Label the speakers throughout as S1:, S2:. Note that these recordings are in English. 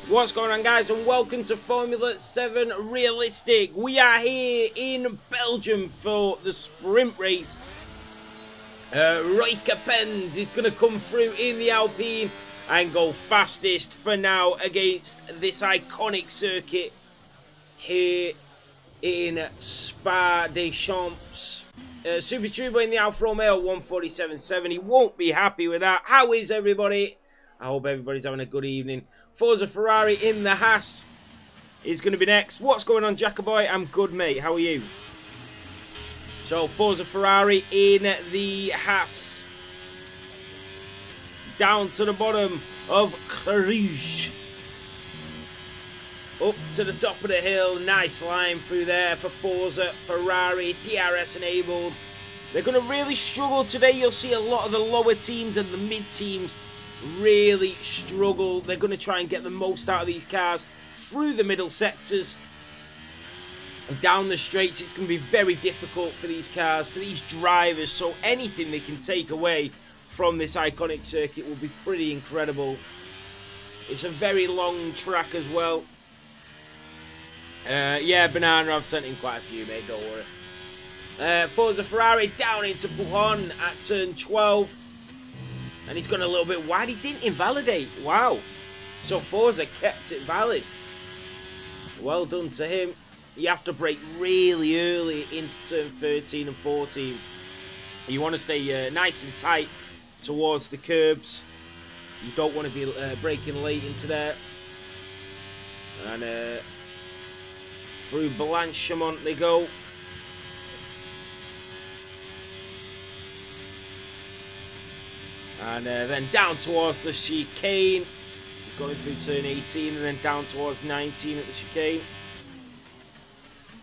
S1: What's going on, guys, and welcome to Formula 7 Realistic. We are here in Belgium for the sprint race. Royke Pens is going to come through in the Alpine and go fastest for now against this iconic circuit here in Spa-des-Champs. Super Turbo in the Alfa Romeo 147.7. He won't be happy with that. How is everybody? I hope everybody's having a good evening. Forza Ferrari in the Haas is going to be next. What's going on, Jackaboy? I'm good, mate. How are you? So, Forza Ferrari in the Haas. Down to the bottom of Cluj. Up to the top of the hill. Nice line through there for Forza Ferrari. DRS enabled. They're going to really struggle today. You'll see a lot of the lower teams and the mid teams really struggle. They're going to try and get the most out of these cars through the middle sectors and down the straights. It's going to be very difficult for these cars, for these drivers, so anything they can take away from this iconic circuit will be pretty incredible. It's a very long track as well. Yeah, Banana, I've sent him quite a few, mate, don't worry. Forza Ferrari down into Buchon at turn 12. And he's gone a little bit wide. He didn't invalidate. Wow. So Forza kept it valid. Well done to him. You have to brake really early into turn 13 and 14. You want to stay nice and tight towards the curbs. You don't want to be braking late into there. And through Blanchimont they go. And then down towards the chicane, going through turn 18 and then down towards 19 at the chicane.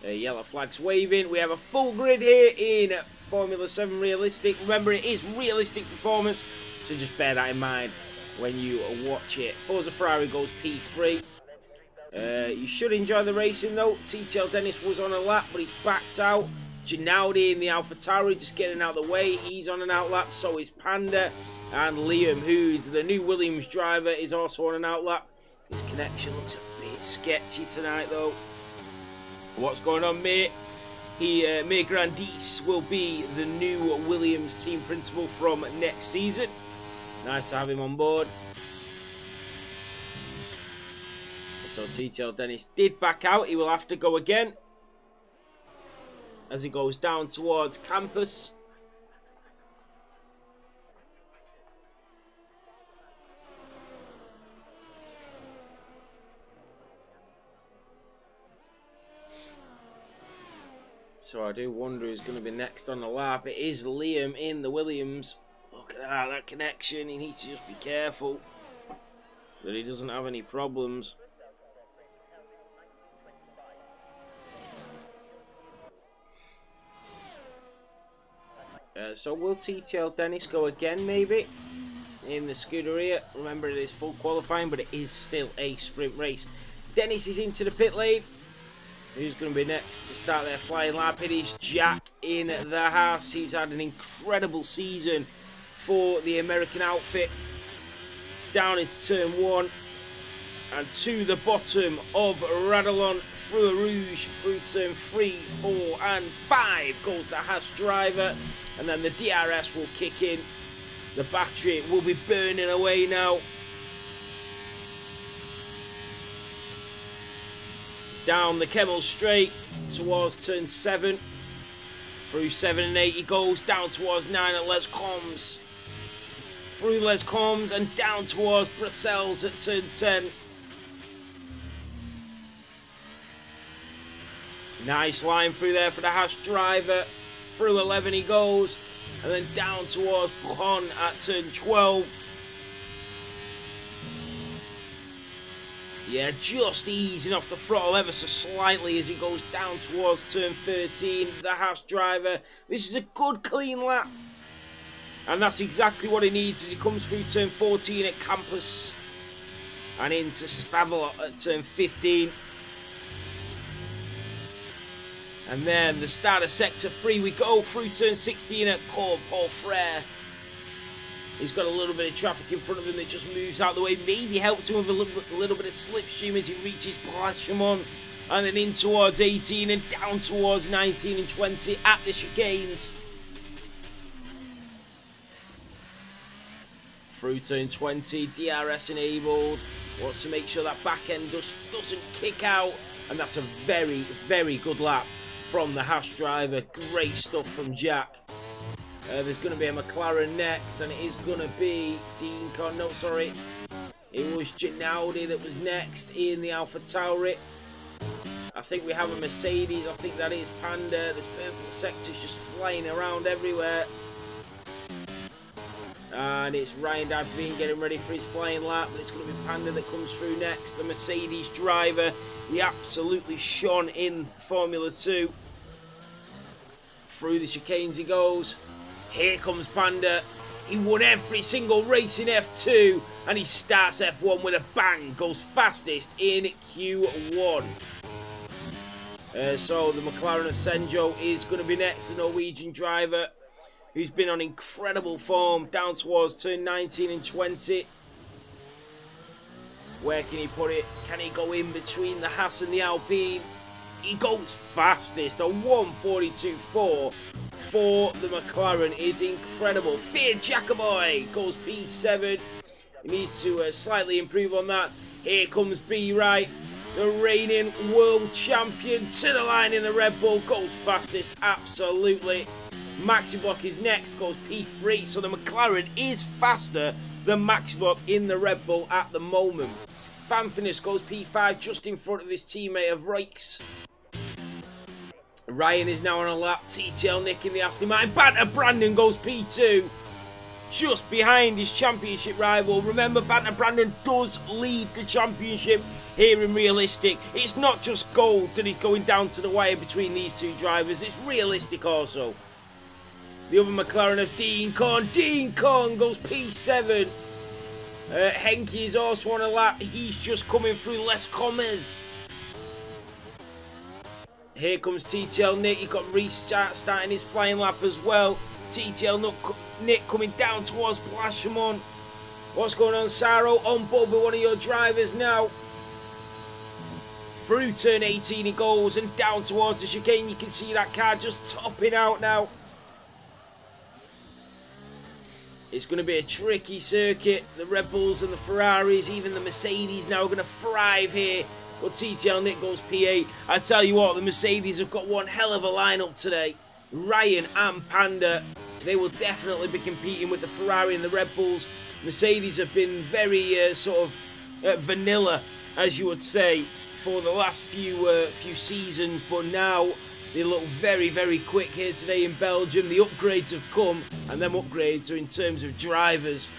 S1: Yellow flag's waving. We have a full grid here in Formula 7 Realistic. Remember, it is realistic performance, so just bear that in mind when you watch it. Forza Ferrari goes P3. You should enjoy the racing though. TTL Dennis was on a lap, but he's backed out. Ginaudi in the AlphaTauri just getting out of the way. He's on an outlap, so is Panda. And Liam, who's the new Williams driver, is also on an outlap. His connection looks a bit sketchy tonight, though. What's going on, mate? Mir Grandis will be the new Williams team principal from next season. Nice to have him on board. So TTL Dennis did back out. He will have to go again as he goes down towards campus. So I do wonder who's going to be next on the lap. It is Liam in the Williams. Look at that connection. He needs to just be careful that he doesn't have any problems. So will TTL Dennis go again, maybe, in the Scuderia? Remember, it is full qualifying, but it is still a sprint race. Dennis is into the pit lane. Who's going to be next to start their flying lap? It is Jack in the Haas. He's had an incredible season for the American outfit. Down into turn 1 and to the bottom of Radalon, through a Rouge, through turn 3, 4 and 5 goes the Haas driver, and then the DRS will kick in. The battery will be burning away now. Down the Kemmel straight towards turn 7. Through 7 and 8 he goes, down towards 9 at Les Combs. Through Les Combs and down towards Brussels at turn 10. Nice line through there for the Haas driver. Through 11 he goes, and then down towards Buchon at turn 12. Yeah, just easing off the throttle ever so slightly as he goes down towards turn 13. The Haas driver. This is a good clean lap. And that's exactly what he needs as he comes through turn 14 at Campus. And into Stavelot at turn 15. And then the start of sector 3 we go through turn 16 at Paul Frere. He's got a little bit of traffic in front of him that just moves out of the way. Maybe helped him with a little bit of slipstream as he reaches Blanchimont. And then in towards 18 and down towards 19 and 20 at the chicanes. Through turn 20, DRS enabled. Wants to make sure that back end doesn't kick out. And that's a very, very good lap from the Haas driver. Great stuff from Jack. There's going to be a McLaren next, and it is going to be Dean Con. No, sorry. It was Ginaudi that was next in the Alpha Tauri. I think we have a Mercedes. I think that is Panda. This purple sector's just flying around everywhere. And it's Ryan Davine getting ready for his flying lap. But it's going to be Panda that comes through next. The Mercedes driver. He absolutely shone in Formula 2. Through the chicanes he goes. Here comes Panda. He won every single race in F2. And he starts F1 with a bang. Goes fastest in Q1. So the McLaren of Senjo is going to be next. The Norwegian driver, who's been on incredible form down towards turn 19 and 20. Where can he put it? Can he go in between the Haas and the Alpine? He goes fastest. A 1:42.4 for the McLaren is incredible. Fear Jacoboy goes P7. He needs to slightly improve on that. Here comes B Wright, the reigning world champion, to the line in the Red Bull. Goes fastest, absolutely. Maxi Block is next, goes P3. So the McLaren is faster than Maxi Block in the Red Bull at the moment. Fanfinis goes P5, just in front of his teammate of Rakes. Ryan is now on a lap. TTL Nick in the Aston Martin. Banter Brandon goes P2. Just behind his championship rival. Remember, Banter Brandon does lead the championship here in Realistic. It's not just gold that is going down to the wire between these two drivers. It's Realistic also. The other McLaren of Dean Con. Dean Con goes P7. Henke is also on a lap. He's just coming through Les Commas. Here comes TTL Nick. You've got Reese starting his flying lap as well. TTL Nick coming down towards Blanchimont. What's going on, Saro? On board with one of your drivers now. Through turn 18 he goes and down towards the chicane. You can see that car just topping out now. It's going to be a tricky circuit. The Red Bulls and the Ferraris, even the Mercedes now are going to thrive here. But TTL Nick goes P8. I tell you what, the Mercedes have got one hell of a lineup today. Ryan and Panda, they will definitely be competing with the Ferrari and the Red Bulls. Mercedes have been very vanilla, as you would say, for the last few seasons. But now they look very, very quick here today in Belgium. The upgrades have come, and them upgrades are in terms of drivers.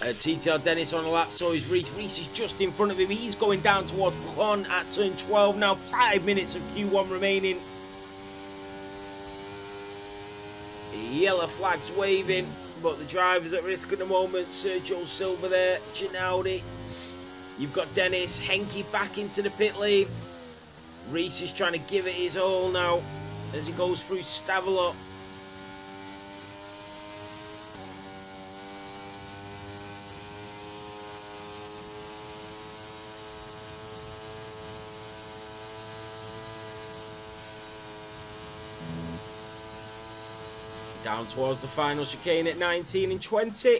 S1: TTL Dennis on a lap, so is Reese. Reese is just in front of him. He's going down towards Plon at turn 12. Now 5 minutes of Q1 remaining. Yellow flags waving, but the driver's at risk at the moment. Sergio Silva there, Ginaudi. You've got Dennis, Henke back into the pit lane. Reese is trying to give it his all now as he goes through Stavelot. Down towards the final chicane at 19 and 20.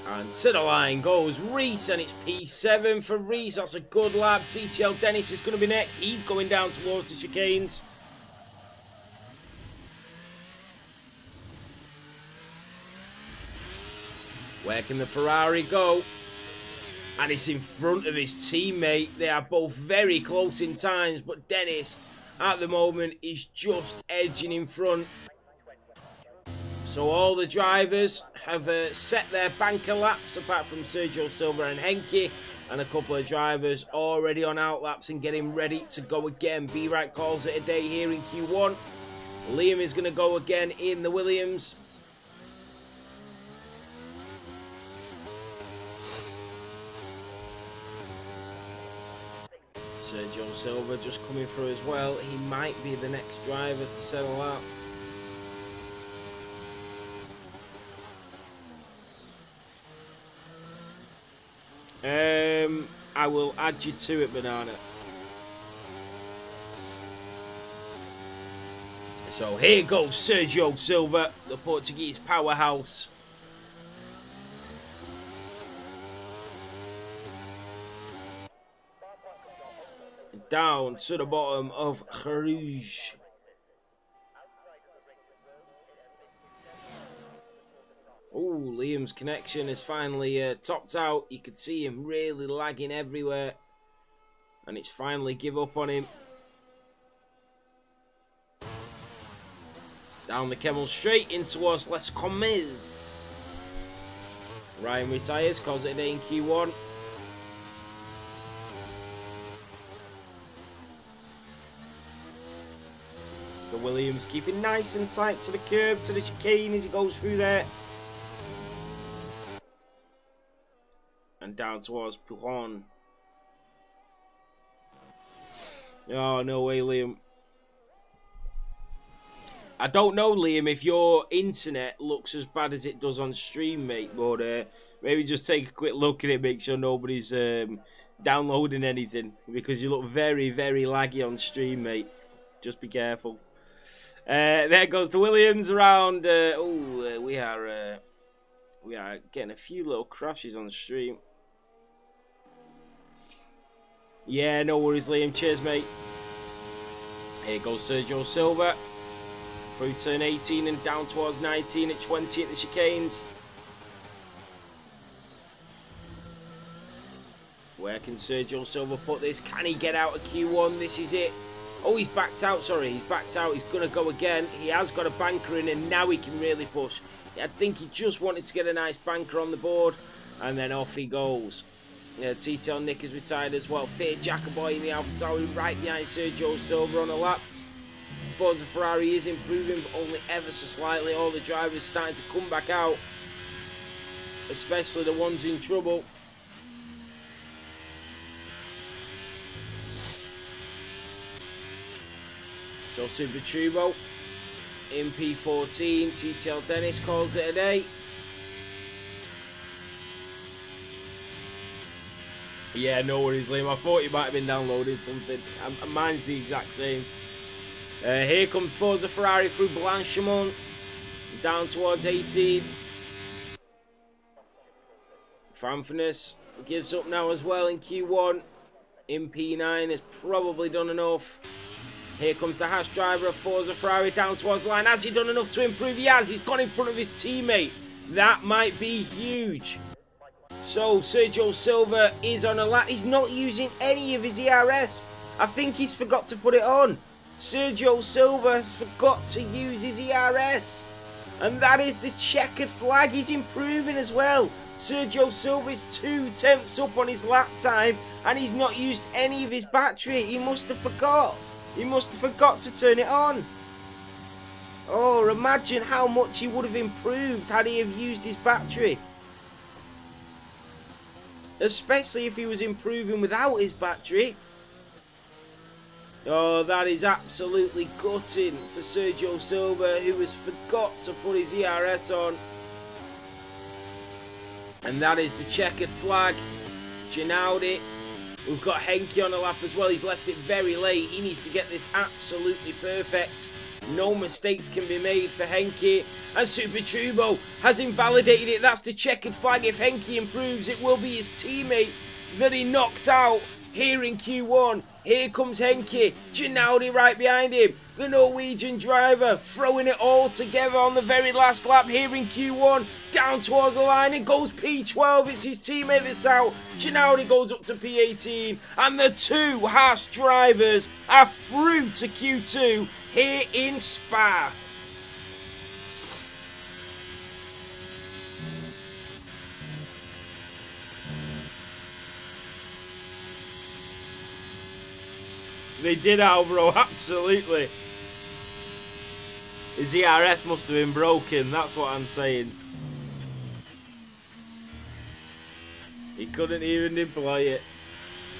S1: And to the line goes Reese, and it's P7 for Reese. That's a good lap. TTL Dennis is going to be next. He's going down towards the chicanes. Where can the Ferrari go? And it's in front of his teammate. They are both very close in times, but Dennis at the moment is just edging in front. So all the drivers have set their banker laps, apart from Sergio Silva and Henke, and a couple of drivers already on out laps and getting ready to go again. B-Right calls it a day here in Q1. Liam is going to go again in the Williams. Sergio Silva just coming through as well. He might be the next driver to settle out. I will add you to it, Banana. So here goes Sergio Silva, the Portuguese powerhouse. Down to the bottom of Rouge. Oh, Liam's connection is finally topped out. You could see him really lagging everywhere. And it's finally give up on him. Down the Kemmel straight in towards Les Commes. Ryan retires, calls it a day in Q1. The Williams keeping nice and tight to the curb, to the chicane as he goes through there. And down towards Pujon. Oh, no way, Liam. I don't know, Liam, if your internet looks as bad as it does on stream, mate. But maybe just take a quick look at it, make sure nobody's downloading anything. Because you look very, very laggy on stream, mate. Just be careful. There goes the Williams around. We are getting a few little crashes on the stream. Yeah, no worries, Liam. Cheers, mate. Here goes Sergio Silva. Through turn 18 and down towards 19 at 20 at the chicanes. Where can Sergio Silva put this? Can he get out of Q1? This is it. Oh, he's backed out. Sorry, he's backed out. He's going to go again. He has got a banker in and now he can really push. I think he just wanted to get a nice banker on the board. And then off he goes. T-Tail Nick is retired as well. Fair Jacoboy in the Alpha Tauri right behind Sergio Silva on a lap. Forza Ferrari is improving, but only ever so slightly. All the drivers starting to come back out, especially the ones in trouble. So Super Turbo in P14, T-Tail Dennis calls it a day. Yeah, no worries, Liam. I thought you might have been downloading something. Mine's the exact same. Here comes Forza Ferrari through Blanchimont, down towards 18. Fanfinus gives up now as well in Q1. In P9 has probably done enough. Here comes the Haas driver of Forza Ferrari down towards the line. Has he done enough to improve? He has. He's gone in front of his teammate. That might be huge. So Sergio Silva is on a lap. He's not using any of his ERS. I think he's forgot to put it on. Sergio Silva has forgot to use his ERS. And that is the checkered flag. He's improving as well. Sergio Silva is 2 tenths up on his lap time. And he's not used any of his battery. He must have forgot. He must have forgot to turn it on. Oh, imagine how much he would have improved had he have used his battery. Especially if he was improving without his battery. Oh, that is absolutely gutting for Sergio Silva, who has forgot to put his ERS on. And that is the checkered flag. Ginaudi. We've got Henke on the lap as well. He's left it very late. He needs to get this absolutely perfect. No mistakes can be made for Henke. And Super Turbo has invalidated it. That's the checkered flag. If Henke improves, it will be his teammate that he knocks out here in Q1. Here comes Henke. Ginaudi right behind him. The Norwegian driver throwing it all together on the very last lap here in Q1. Down towards the line. It goes P12. It's his teammate that's out. Ginaudi goes up to P18. And the two Haas drivers are through to Q2 here in Spa. They did, Alvaro, absolutely. His ERS must have been broken, that's what I'm saying. He couldn't even deploy it.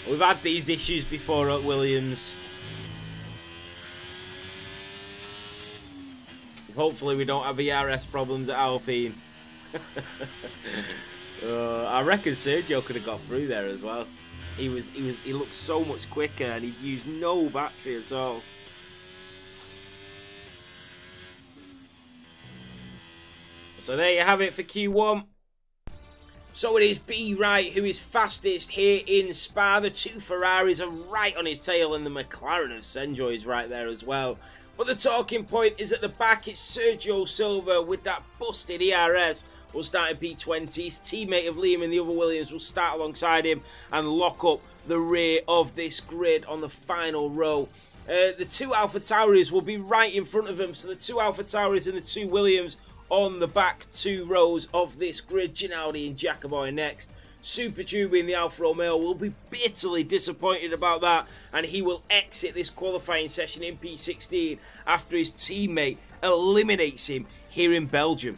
S1: We've had these issues before at Williams. Hopefully we don't have ERS problems at Alpine. I reckon Sergio could have got through there as well. He looked so much quicker and he'd used no battery at all. So there you have it for Q1. So it is B Wright who is fastest here in Spa. The two Ferraris are right on his tail and the McLaren of Senjo is right there as well. But the talking point is at the back. It's Sergio Silva with that busted ERS. Will start in P20. His teammate of Liam in the other Williams will start alongside him and lock up the rear of this grid on the final row. The two Alpha Tauris will be right in front of him. So the two Alpha Tauris and the two Williams on the back two rows of this grid. Ginaldi and Jacoboy next. Super Tubi in the Alfa Romeo will be bitterly disappointed about that, and he will exit this qualifying session in P16 after his teammate eliminates him here in Belgium.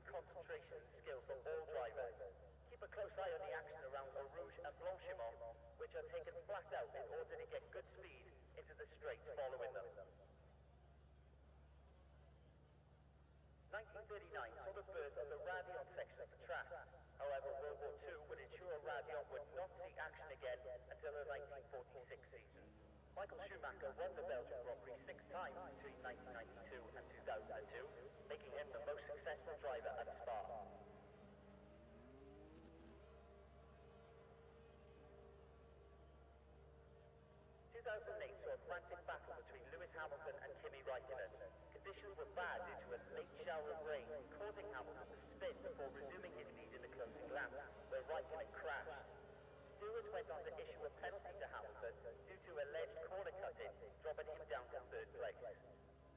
S2: Concentration and skill for all drivers. Keep a close eye on the action around Eau Rouge and Blanchimont, which are taken flat out in order to get good speed into the straight following them. 1939 saw the birth of the Radion section of the track. However, World War II would ensure Radion would not see action again until the 1946 season. Michael Schumacher won the Belgian Grand Prix 6 times between 1992 and 2002, making him the most successful driver at Spa. 2008 saw a frantic battle between Lewis Hamilton and Kimi Raikkonen. Conditions were bad due to a late shower of rain, causing Hamilton to spin before resuming his lead in the closing lap, where Raikkonen crashed. Stewards went on to issue a penalty to Hamilton due to alleged corner cutting, dropping him down to third place.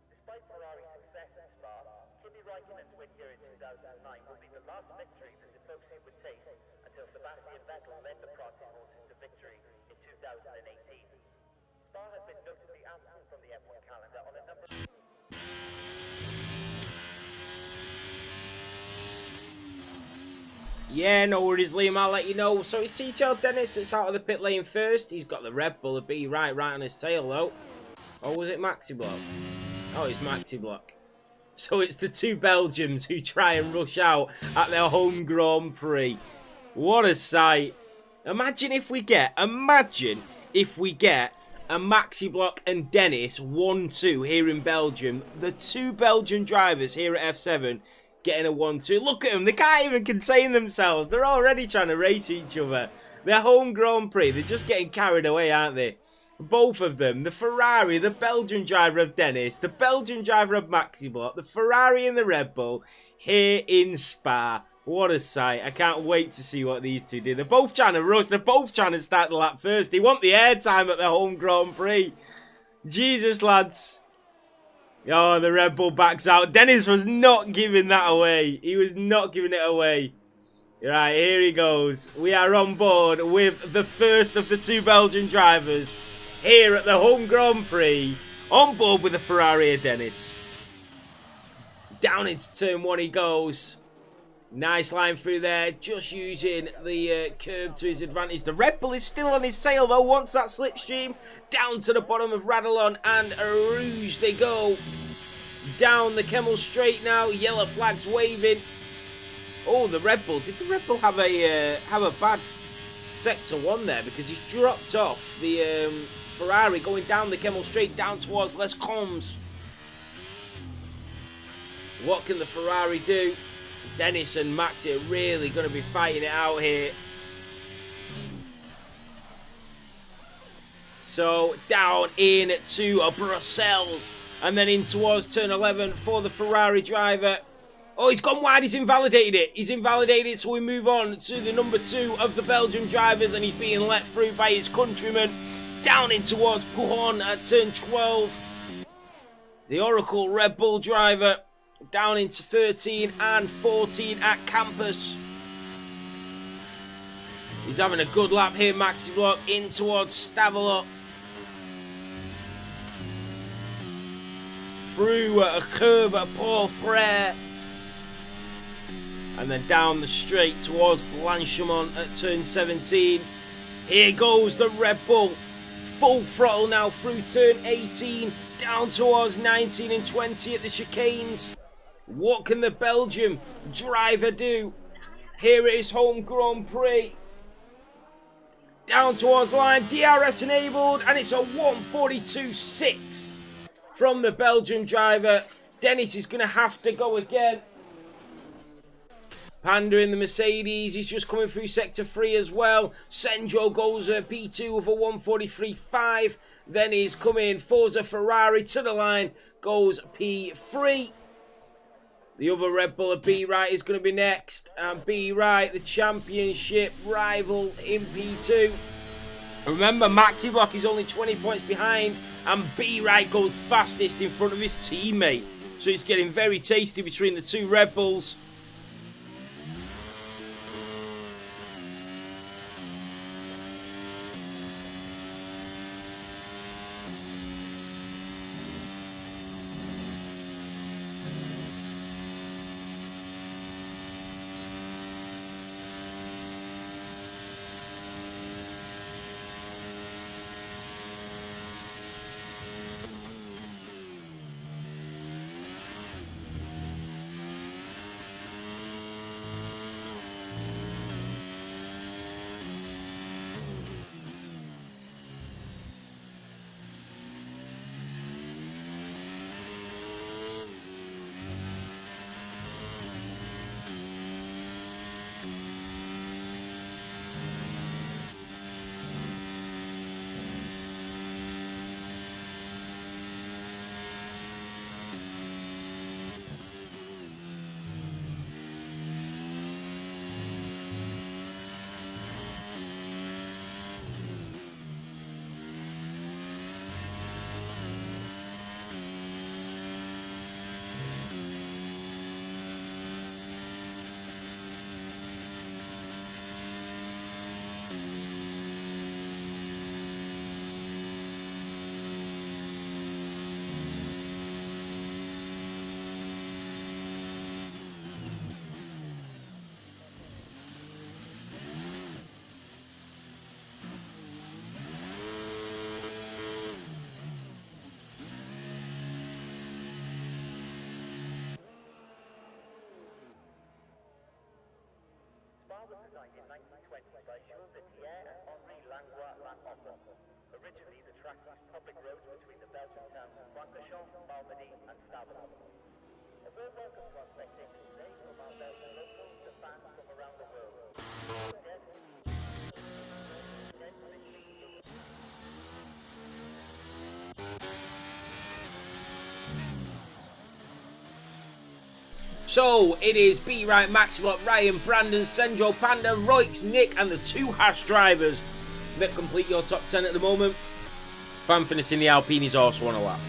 S2: Despite Ferrari's success at Spa, Kimi Raikkonen's win here in 2009 will be the last victory the Tifosi would take until Sebastian Vettel led the Prati horses to victory in 2018. Spa has been notably absent from the F1 calendar on a number of...
S1: Yeah, no worries, Liam, I'll let you know. So it's T-Tail Dennis that's out of the pit lane first. He's got the Red Bull, a B right on his tail, though. Or was it Maxi Block? Oh, it's Maxi Block. So it's the two Belgians who try and rush out at their home Grand Prix. What a sight. Imagine if we get a Maxi Block and Dennis 1-2 here in Belgium. The two Belgian drivers here at F7 getting a 1-2. Look at them. They can't even contain themselves. They're already trying to race each other. Their home Grand Prix. They're just getting carried away, aren't they? Both of them. The Ferrari, the Belgian driver of Dennis. The Belgian driver of Maxi Block. The Ferrari and the Red Bull here in Spa. What a sight. I can't wait to see what these two do. They're both trying to rush. They're both trying to start the lap first. They want the airtime at their home Grand Prix. Jesus, lads. Oh, the Red Bull backs out. Dennis was not giving that away. He was not giving it away. Right, here he goes. We are on board with the first of the two Belgian drivers here at the home Grand Prix. On board with the Ferrari of Dennis. Down into turn one he goes. Nice line through there. Just using the curb to his advantage. The Red Bull is still on his tail though. Wants that slipstream. Down to the bottom of Radalon and Rouge they go. Down the Kemmel Straight now. Yellow flags waving. Oh, the Red Bull. Did the Red Bull have a bad sector one there? Because he's dropped off the Ferrari going down the Kemmel Straight down towards Les Combes. What can the Ferrari do? Dennis and Max are really going to be fighting it out here. So down into Brussels and then in towards turn 11 for the Ferrari driver. Oh, he's gone wide. He's invalidated it. He's invalidated it, so we move on to the number 2 of the Belgium drivers, and he's being let through by his countryman. Down in towards Pujon at turn 12. The Oracle Red Bull driver down into 13 and 14 at Campus. He's having a good lap here, Maxi Block, in towards Stavelot. Through a curb at Paul Frere. And then down the straight towards Blanchemont at turn 17. Here goes the Red Bull. Full throttle now through turn 18. Down towards 19 and 20 at the chicanes. What can the Belgium driver do? Here it is, home Grand Prix. Down towards line, DRS enabled, and it's a 1:42.6 from the Belgian driver. Dennis is going to have to go again. Panda in the Mercedes, he's just coming through sector 3 as well. Sendro goes P2 with a 1:43.5. Then he's coming Forza Ferrari to the line, goes P3. The other Red Bull of B Right is going to be next. And B Right, the championship rival in P2. Remember, Maxi Block is only 20 points behind. And B Right goes fastest in front of his teammate. So it's getting very tasty between the 2 Red Bulls.
S2: Designed in 1920 by Jules Etier and Henri Langlois Lanhoffen. Originally, the track was public roads between the Belgian towns of Francorchamps, Malmedy and Stavelot. A warm welcome to our spectators today from our Belgian locals to fans from around the world.
S1: So it is B Right, Maximot, Ryan, Brandon, Sendro, Panda, Roix, Nick, and the 2 Haas drivers that complete your top 10 at the moment. Fanfinis in the Alpine is also on a lap.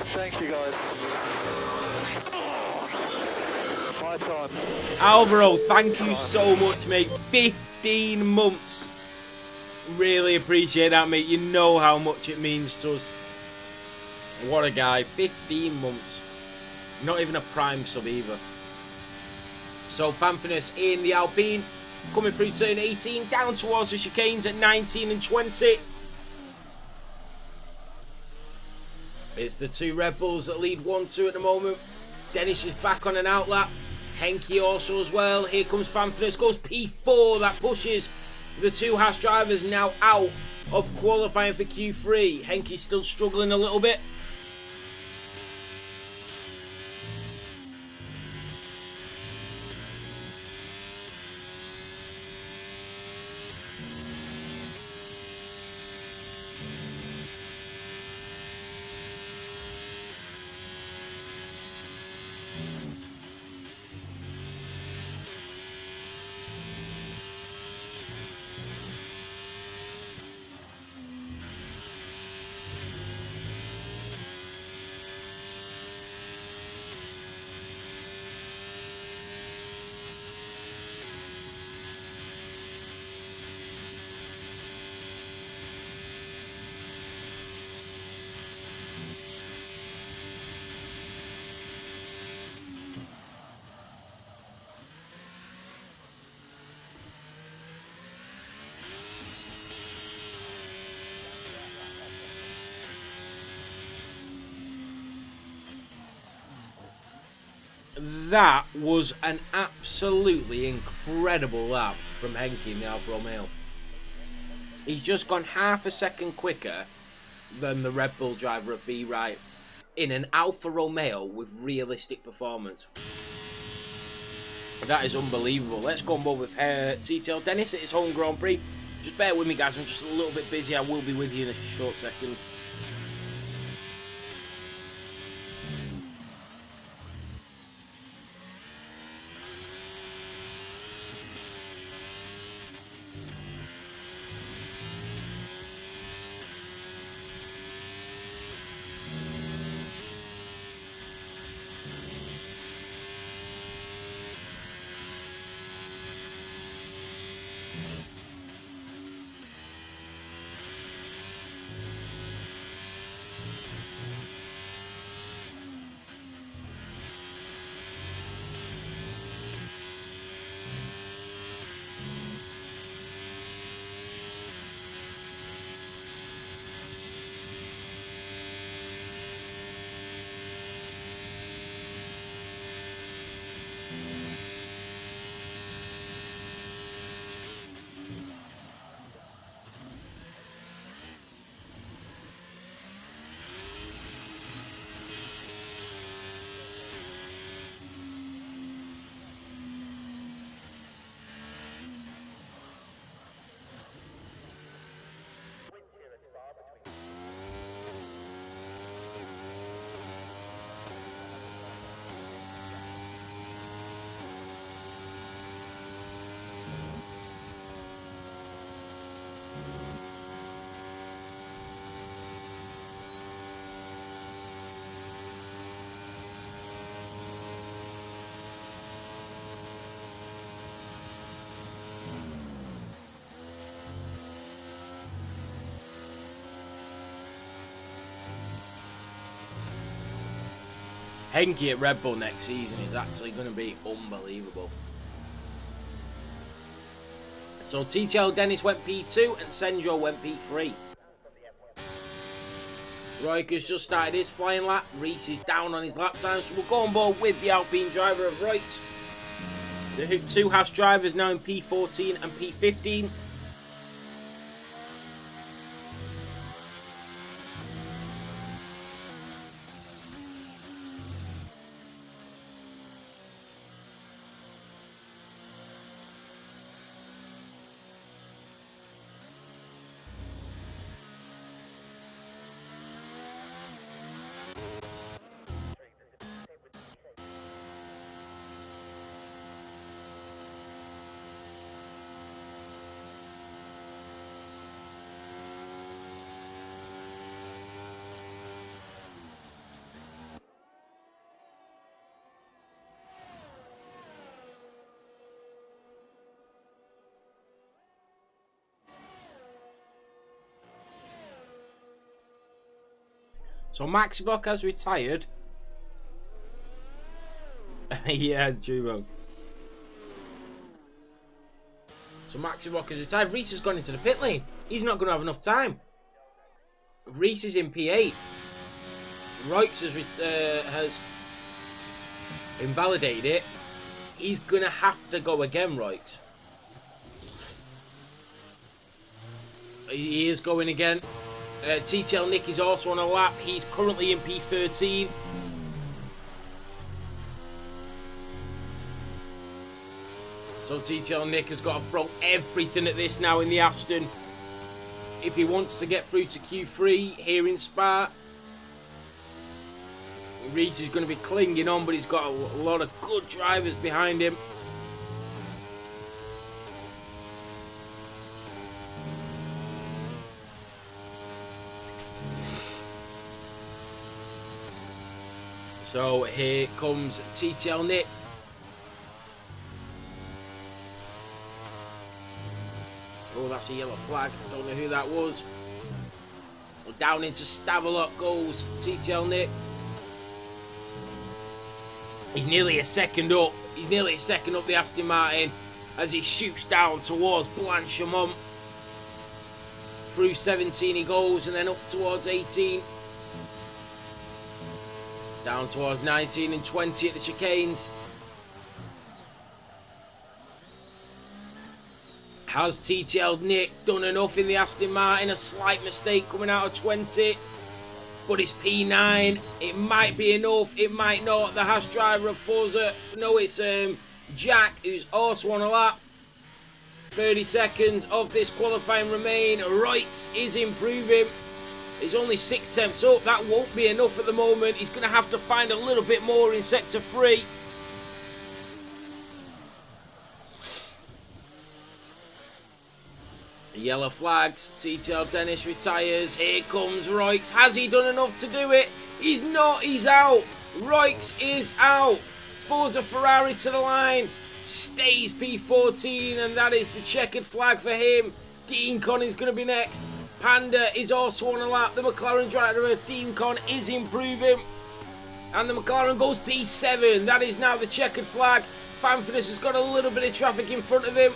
S3: Thank you guys. My time.
S1: Alvaro, thank you so much, mate. 15 months. Really appreciate that, mate. You know how much it means to us. What a guy. 15 months. Not even a prime sub either. So, Fanfinis in the Alpine. Coming through turn 18. Down towards the chicanes at 19 and 20. It's the 2 Red Bulls that lead 1-2 at the moment. Dennis is back on an outlap. Henke also as well. Here comes Fanfinis. Goes P4. That pushes the 2 Haas drivers now out of qualifying for Q3. Henke's still struggling a little bit. That was an absolutely incredible lap from Henke in the Alfa Romeo. He's just gone half a second quicker than the Red Bull driver at B right in an Alfa Romeo with realistic performance. That is unbelievable. Let's go on board with TTL Dennis at his home Grand Prix. Just bear with me, guys. I'm just a little bit busy. I will be with you in a short second. Henke at Red Bull next season is actually going to be unbelievable. So TTL Dennis went P2 and Senjo went P3. Royker's just started his flying lap. Reese is down on his lap time, so we'll go on board with the Alpine driver of Reutz. The two Haas drivers now in P14 and P15. So Max Bock has retired. Yeah, it's true, bro. So Max Bock has retired. Reese has gone into the pit lane. He's not going to have enough time. Reese is in P8. Royks has invalidated it. He's going to have to go again, Royks. He is going again. TTL Nick is also on a lap. He's currently in P13. So TTL Nick has got to throw everything at this now in the Aston if he wants to get through to Q3 here in Spa. Reese is going to be clinging on, but he's got a lot of good drivers behind him. So here comes TTL Nick. Oh, that's a yellow flag. Don't know who that was. Down into Stavelot goes TTL Nick. He's nearly a second up. He's nearly a second up the Aston Martin as he shoots down towards Blanchimont. Through 17 he goes and then up towards 18. Down towards 19 and 20 at the chicanes. Has TTL Nick done enough in the Aston Martin? A slight mistake coming out of 20. But it's P9. It might be enough. It might not. The Haas driver of Forza. No, it's Jack, who's also on a lap. 30 seconds of this qualifying remain. Reutz is improving. He's only 6 tenths up. That won't be enough at the moment. He's going to have to find a little bit more in sector 3. Yellow flags. TTL Dennis retires. Here comes Reutz. Has he done enough to do it? He's not. He's out. Reutz is out. Forza Ferrari to the line. Stays P14, and that is the checkered flag for him. Dean Con is going to be next. Panda is also on a lap. The McLaren driver, Dean Con, is improving. And the McLaren goes P7. That is now the checkered flag. Fanfitness has got a little bit of traffic in front of him.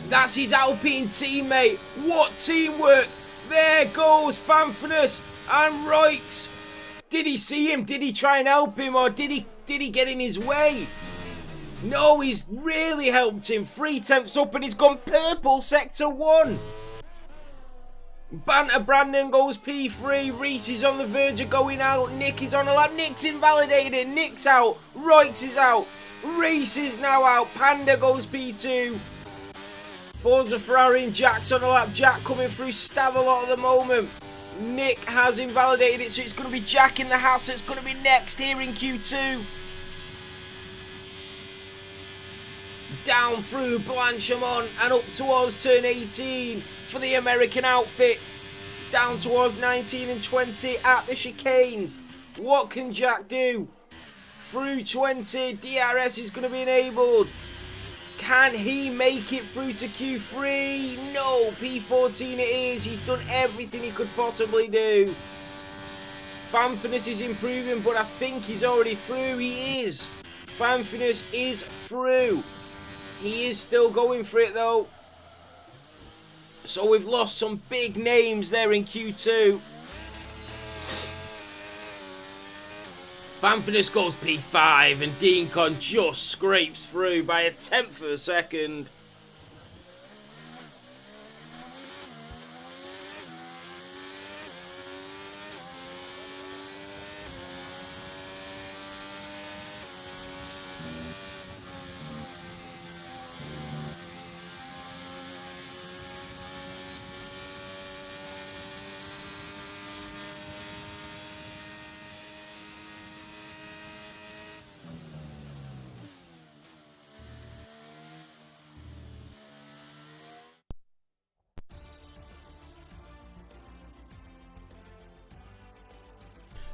S1: That's his Alpine teammate. What teamwork. There goes Fanfitness and Reutz. Did he see him? Did he try and help him? Or did he get in his way? No, he's really helped him. 3 tenths up and he's gone purple sector 1. Banter Brandon goes P3. Reese is on the verge of going out. Nick is on a lap. Nick's invalidated. Nick's out. Reutz is out. Reese is now out. Panda goes P2. Forza Ferrari and Jack's on a lap. Jack coming through Stavelot at the moment. Nick has invalidated it, so it's going to be Jack in the house that's going to be next here in Q2. Down through Blanchimont and up towards turn 18 for the American outfit. Down towards 19 and 20 at the chicanes. What can Jack do? Through 20, DRS is going to be enabled. Can he make it through to Q3? No, P14 it is. He's done everything he could possibly do. Fanfitness is improving, but I think he's already through. He is. Fanfitness is through. He is still going for it though. So we've lost some big names there in Q2. Fanfitness goes P5 and Dean Con just scrapes through by a tenth of a second.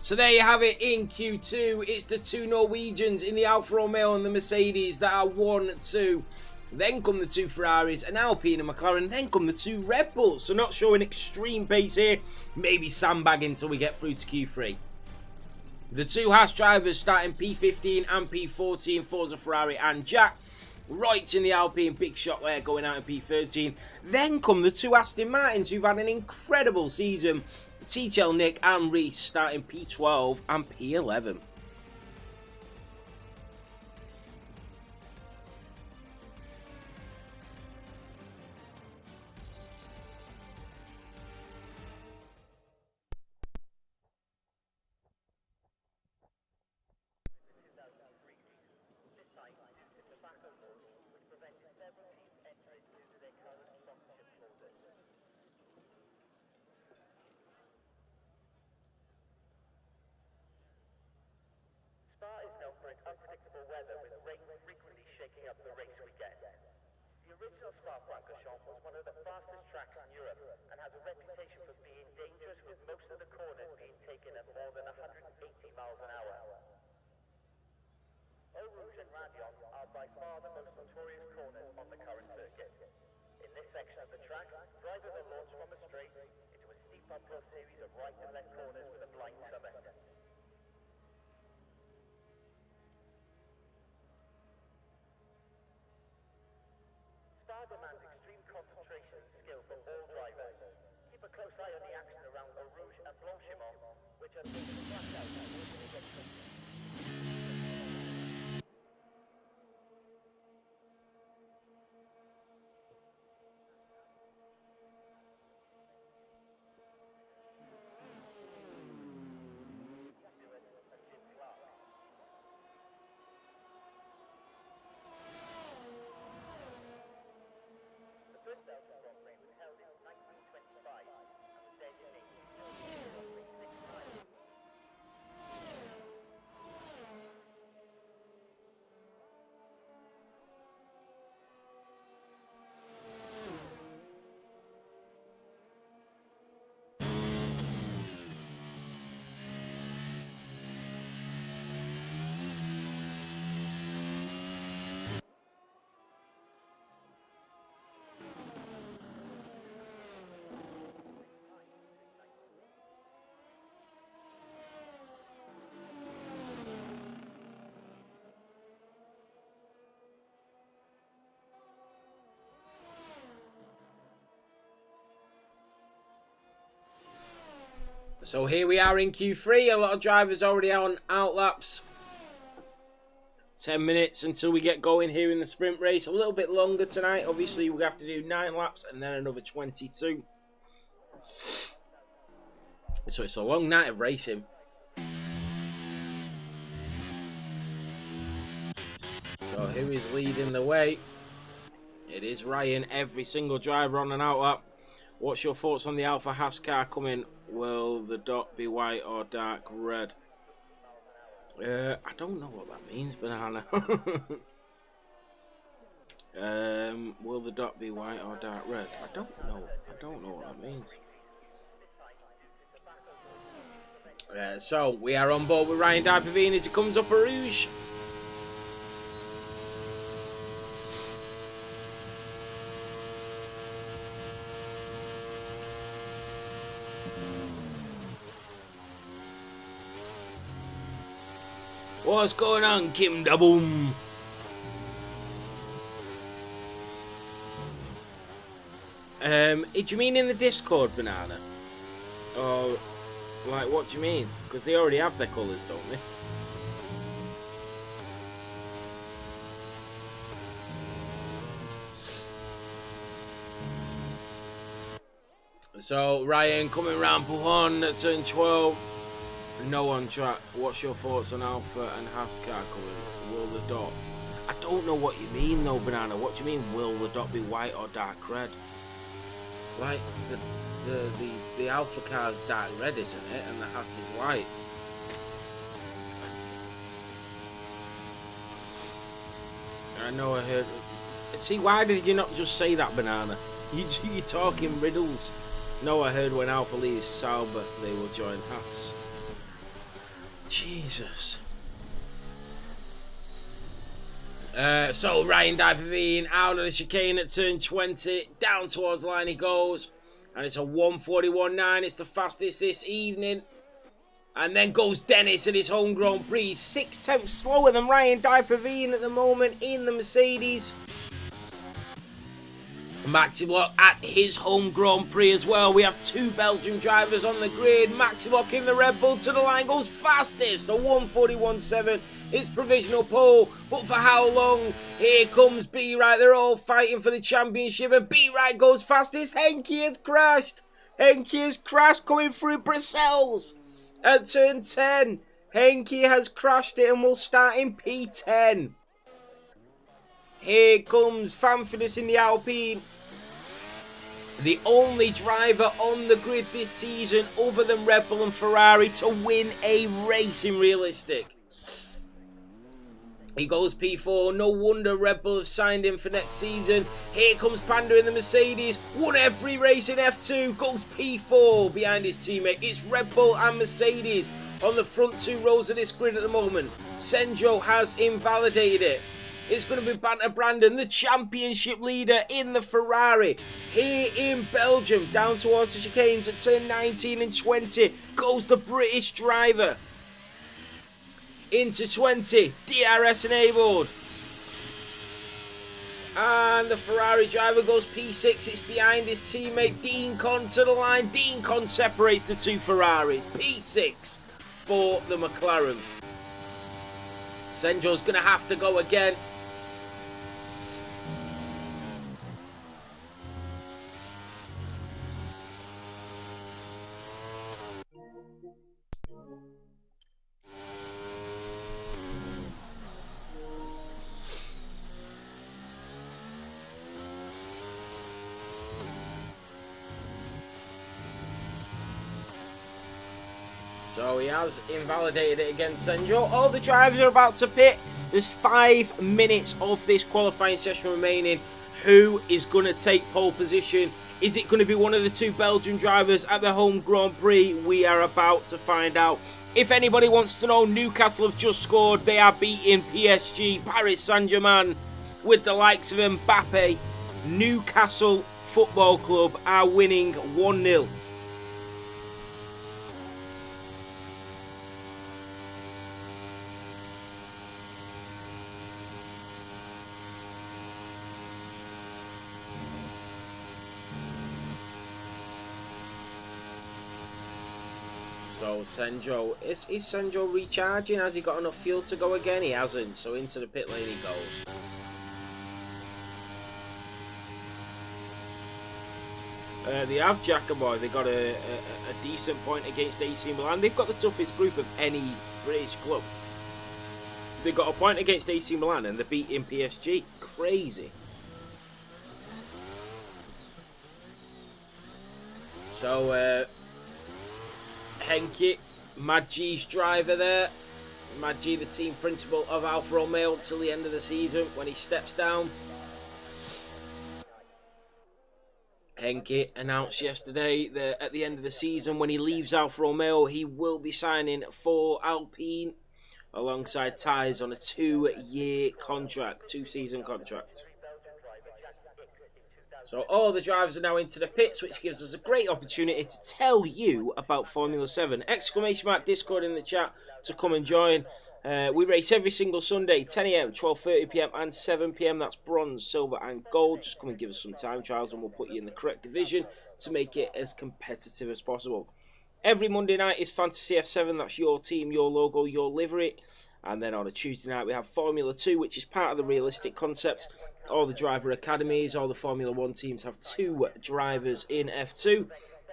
S1: So there you have it in Q2. It's the 2 Norwegians in the Alfa Romeo and the Mercedes that are 1-2. Then come the 2 Ferraris, an Alpine and McLaren. Then come the 2 Red Bulls. So not showing extreme pace here. Maybe sandbagging until we get through to Q3. The 2 Haas drivers starting P15 and P14, Forza Ferrari and Jack. Reutz in the Alpine, big shot there going out in P13. Then come the 2 Aston Martins who've had an incredible season. TTL Nick and Reese starting P12 and P11.
S2: Spa is known for its unpredictable weather, with rain frequently shaking up the race weekend. The original Spa-Francorchamps was one of the fastest tracks in Europe and has a reputation for being dangerous, with most of the corners being taken at more than 180 miles an hour. Eau Rouge and Radion are by far the most notorious corners on the current circuit. In this section of the track, drivers are launched from a straight into a steep uphill series of right and left corners with a blind summit. Spa demands extreme concentration and skill from all drivers. Keep a close eye on the action around Eau Rouge and Blanchimont
S1: So here we are in Q3. A lot of drivers already on out laps. 10 minutes until we get going here in the sprint race. A little bit longer tonight. Obviously, we have to do 9 laps and then another 22. So it's a long night of racing. So who is leading the way? It is Ryan. Every single driver on an out lap. What's your thoughts on the Alpha Haas car coming? Will the dot be white or dark red? I don't know what that means, Banana. Will the dot be white or dark red? I don't know. I don't know what that means. So we are on board with Ryan Dipavine as he comes up a rouge. What's going on, Kim Da Boom? Do you mean in the Discord, Banana? Or, like, what do you mean? Because they already have their colours, don't they? So, Ryan coming round Pujon at turn 12. No on track. What's your thoughts on Alpha and Haas car coming? Will the dot? I don't know what you mean though, Banana. What do you mean, will the dot be white or dark red? Like, the Alpha car's dark red, isn't it? And the Haas is white. I know I heard... See, why did you not just say that, Banana? You're talking riddles. No, I heard when Alpha leaves Sauber, they will join Haas. Jesus. So Ryan Dipavine out of the chicane at turn 20, down towards the line he goes, and it's a 1:41.9. It's the fastest this evening. And then goes Dennis at his home Grand Prix, 6/10 slower than Ryan Dipavine at the moment in the Mercedes. Maxi Block at his home Grand Prix as well. We have 2 Belgian drivers on the grid. Maxi Block in the Red Bull to the line goes fastest, a 1:41.7. It's provisional pole, but for how long? Here comes B-Right. They're all fighting for the championship, and B-Right goes fastest. Henke has crashed. Henke has crashed coming through Brussels at turn 10. Henke has crashed it and will start in P10. Here comes Fanfidus in the Alpine. The only driver on the grid this season other than Red Bull and Ferrari to win a race in realistic. He goes P4. No wonder Red Bull have signed him for next season. Here comes Panda in the Mercedes. Won every race in F2. Goes P4 behind his teammate. It's Red Bull and Mercedes on the front 2 rows of this grid at the moment. Sendro has invalidated it. It's going to be Banter Brandon, the championship leader in the Ferrari. Here in Belgium, down towards the chicanes at turn 19 and 20, goes the British driver. Into 20, DRS enabled. And the Ferrari driver goes P6, it's behind his teammate Dean Con to the line. Dean Con separates the 2 Ferraris. P6 for the McLaren. Senjo's going to have to go again. So he has invalidated it against Senjo. All the drivers are about to pit. There's 5 minutes of this qualifying session remaining. Who is going to take pole position? Is it going to be one of the 2 Belgian drivers at the home Grand Prix? We are about to find out. If anybody wants to know, Newcastle have just scored. They are beating PSG, Paris Saint-Germain, with the likes of Mbappe. Newcastle Football Club are winning 1-0. So Senjo, is Senjo recharging? Has he got enough fuel to go again? He hasn't, so into the pit lane he goes. They have Giacomo. They got a decent point against AC Milan. They've got the toughest group of any British club. They got a point against AC Milan and they're beating PSG. Crazy. So Henke, Maggi's driver there. Maggi, the team principal of Alfa Romeo till the end of the season when he steps down. Henke announced yesterday that at the end of the season, when he leaves Alfa Romeo, he will be signing for Alpine alongside ties on a 2-year contract, 2-season contract. So all the drivers are now into the pits, which gives us a great opportunity to tell you about Formula 7. Exclamation mark Discord in the chat to come and join. We race every single Sunday, 10 AM, 12:30 PM and 7 PM. That's bronze, silver and gold. Just come and give us some time trials and we'll put you in the correct division to make it as competitive as possible. Every Monday night is Fantasy F7. That's your team, your logo, your livery. And then on a Tuesday night we have Formula 2, which is part of the realistic concept. All the driver academies, all the Formula 1 teams have 2 drivers in F2.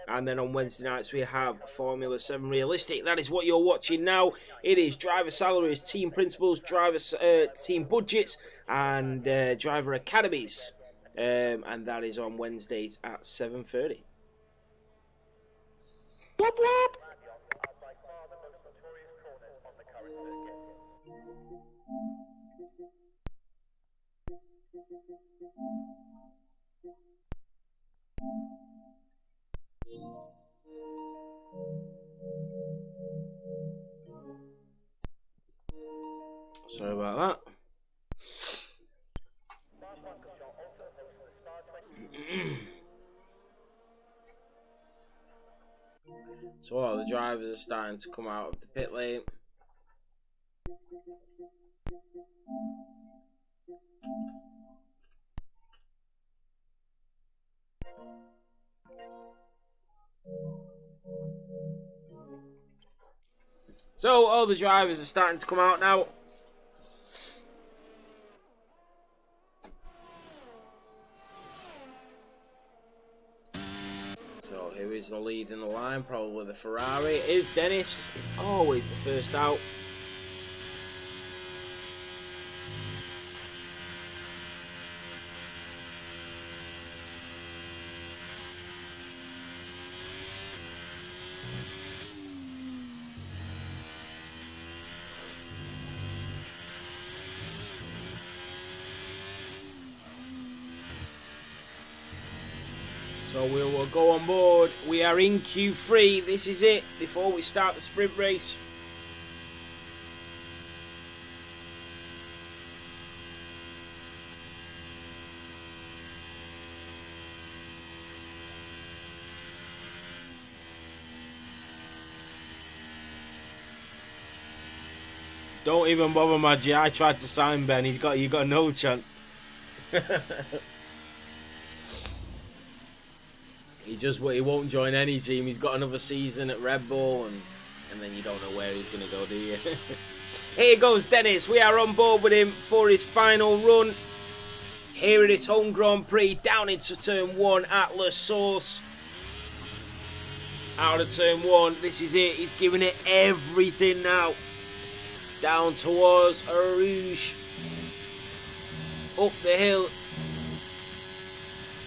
S1: And then on Wednesday nights we have Formula 7 Realistic. That is what you're watching now. It is driver salaries, team principals, driver team budgets, and driver academies. And that is on Wednesdays at 7:30. Whoop, whoop. Sorry about that. So all the drivers are starting to come out of the pit lane. So all the drivers are starting to come out now. So who is the lead in the line? Probably the Ferrari. It is Dennis. He's always the first out. So we will go on board. We are in Q3. This is it before we start the sprint race. Don't even bother, Maggi. I tried to sign Ben. You got no chance. He won't join any team. He's got another season at Red Bull, and and then you don't know where he's going to go, do you? Here goes Dennis. We are on board with him for his final run here at his home Grand Prix, down into turn 1 at La Source. Out of turn 1, this is it. He's giving it everything now. Down towards Rouge. Up the hill.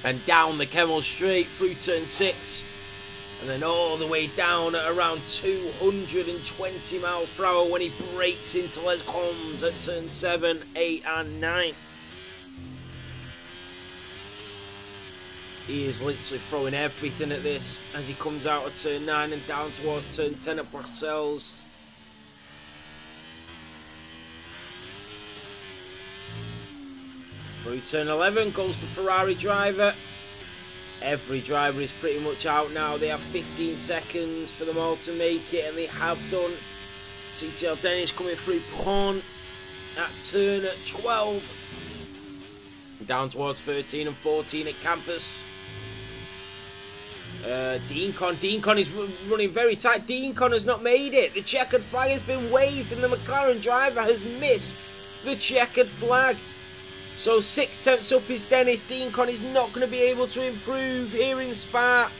S1: And down the Kemmel Straight through turn 6. And then all the way down at around 220 miles per hour when he breaks into Les Combes at turn 7, 8 and 9. He is literally throwing everything at this as he comes out of turn 9 and down towards turn 10 at Brussels. Through turn 11 goes the Ferrari driver. Every driver is pretty much out now. They have 15 seconds for them all to make it, and they have done. TTL Dennis coming through Pron at turn 12. Down towards 13 and 14 at Campus. Deancon is running very tight. Deancon has not made it. The checkered flag has been waved and the McLaren driver has missed the checkered flag. So 6 tenths up is Dennis. Deancon is not going to be able to improve here in Spa.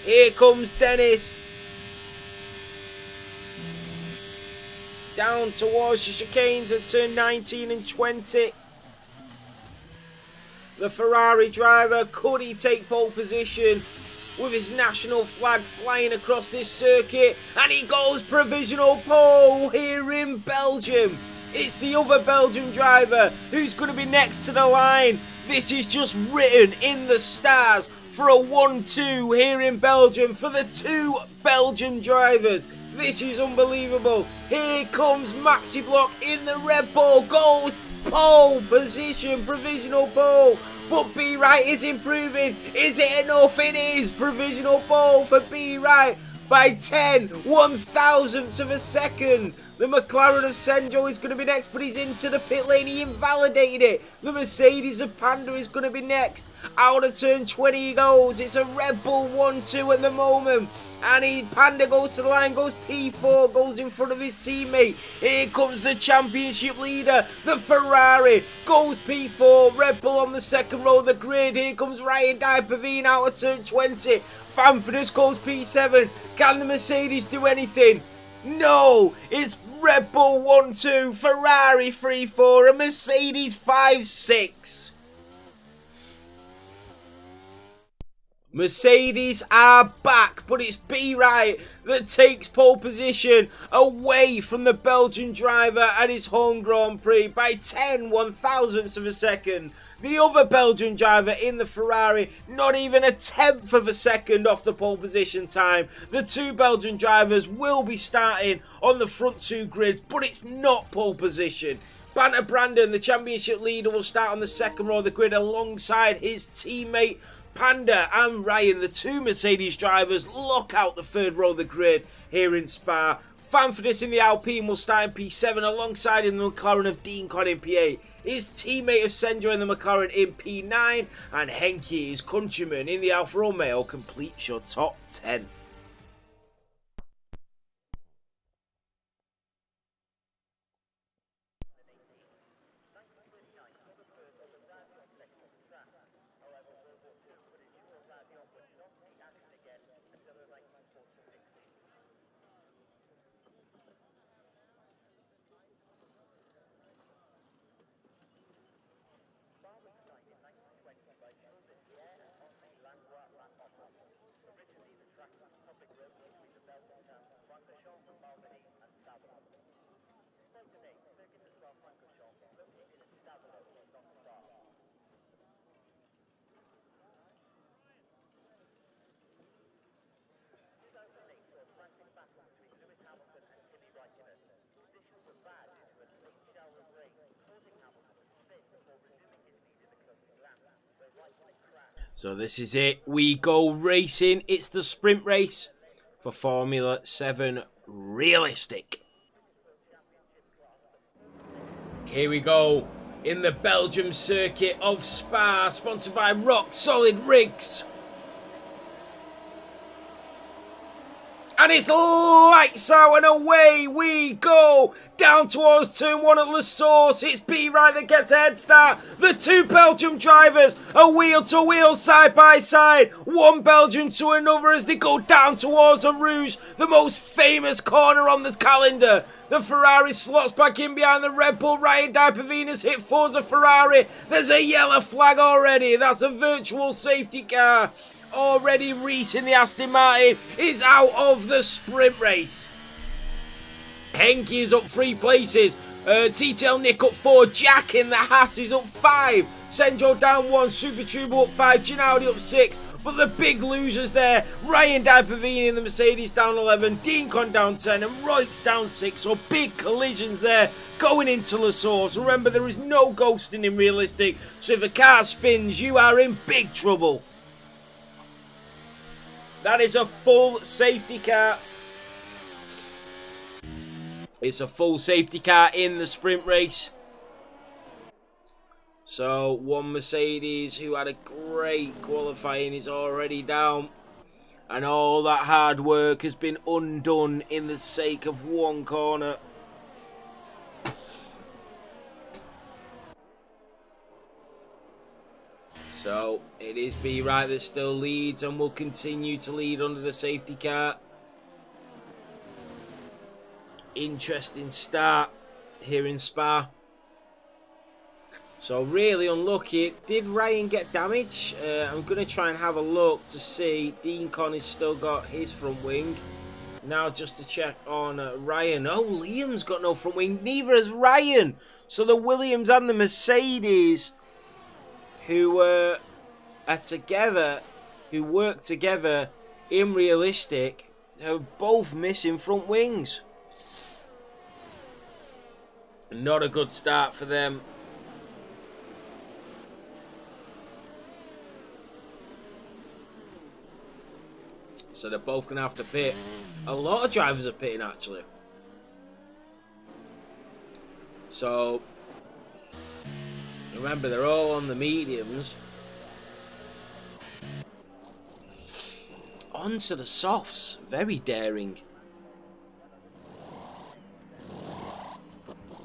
S1: Here comes Dennis. Down towards the chicanes at turn 19 and 20. The Ferrari driver, could he take pole position with his national flag flying across this circuit? And he goes provisional pole here in Belgium. It's the other Belgian driver who's going to be next to the line. This is just written in the stars for a 1-2 here in Belgium for the 2 Belgian drivers. This is unbelievable. Here comes Maxi Block in the Red Bull. Goes pole position, provisional pole. But B Wright is improving. Is it enough? It is. Provisional pole for B Wright by 1/1000ths of a second. The McLaren of Senjo is going to be next, but he's into the pit lane. He invalidated it. The Mercedes of Panda is going to be next. Out of turn 20 he goes. It's a Red Bull 1-2 at the moment. And Panda goes to the line, goes P4, goes in front of his teammate. Here comes the championship leader, the Ferrari, goes P4, Red Bull on the second row of the grid. Here comes Ryan Diapavine out of turn 20. Fanfordus goes P7. Can the Mercedes do anything? No, it's Red Bull 1-2, Ferrari 3-4, and Mercedes 5-6. Mercedes are back, but it's B Wright that takes pole position away from the Belgian driver at his home Grand Prix by 1/1000ths of a second. The other Belgian driver in the Ferrari, not even a 10th of a second off the pole position time. The 2 Belgian drivers will be starting on the front 2 grids, but it's not pole position. Banter Brandon, the championship leader, will start on the second row of the grid alongside his teammate Panda and Ryan. The 2 Mercedes drivers lock out the third row of the grid here in Spa. Fanfordus in the Alpine will start in P7 alongside in the McLaren of Deancon in P8. His teammate of Senjo in the McLaren in P9. And Henke, his countryman in the Alfa Romeo, completes your top 10. So this is it. We go racing. It's the sprint race for Formula 7 Realistic. Here we go in the Belgium circuit of Spa, sponsored by Rock Solid Rigs. And it's lights out and away we go. Down towards turn 1 at La Source. It's B Right that gets the head start. The two Belgium drivers are wheel to wheel, side by side. One Belgium to another as they go down towards the Rouge, the most famous corner on the calendar. The Ferrari slots back in behind the Red Bull. Ryan Dipervina's hit Forza Ferrari. There's a yellow flag already. That's a virtual safety car. Already Reese in the Aston Martin is out of the sprint race. Henke is up 3 places. TTL Nick up 4. Jack in the Haas is up 5. Senjo down 1. Super Turbo up 5. Ginaudi up 6. But the big losers there, Ryan Dipervina in the Mercedes down 11. Dean Con down 10. And Reutz down 6. So big collisions there going into La Source. Remember, there is no ghosting in realistic. So if a car spins, you are in big trouble. That is a full safety car. It's a full safety car in the sprint race. So one Mercedes who had a great qualifying is already down. And all that hard work has been undone in the sake of one corner. So it is B Right that still leads and will continue to lead under the safety car. Interesting start here in Spa. So really unlucky. Did Ryan get damage? I'm going to try and have a look to see. Dean Con has still got his front wing. Now just to check on Ryan. Oh, Liam's got no front wing. Neither has Ryan. So the Williams and the Mercedes who are together, who work together in realistic, are both missing front wings. Not a good start for them. So they're both going to have to pit. A lot of drivers are pitting actually. So remember, they're all on the mediums. Onto the softs. Very daring.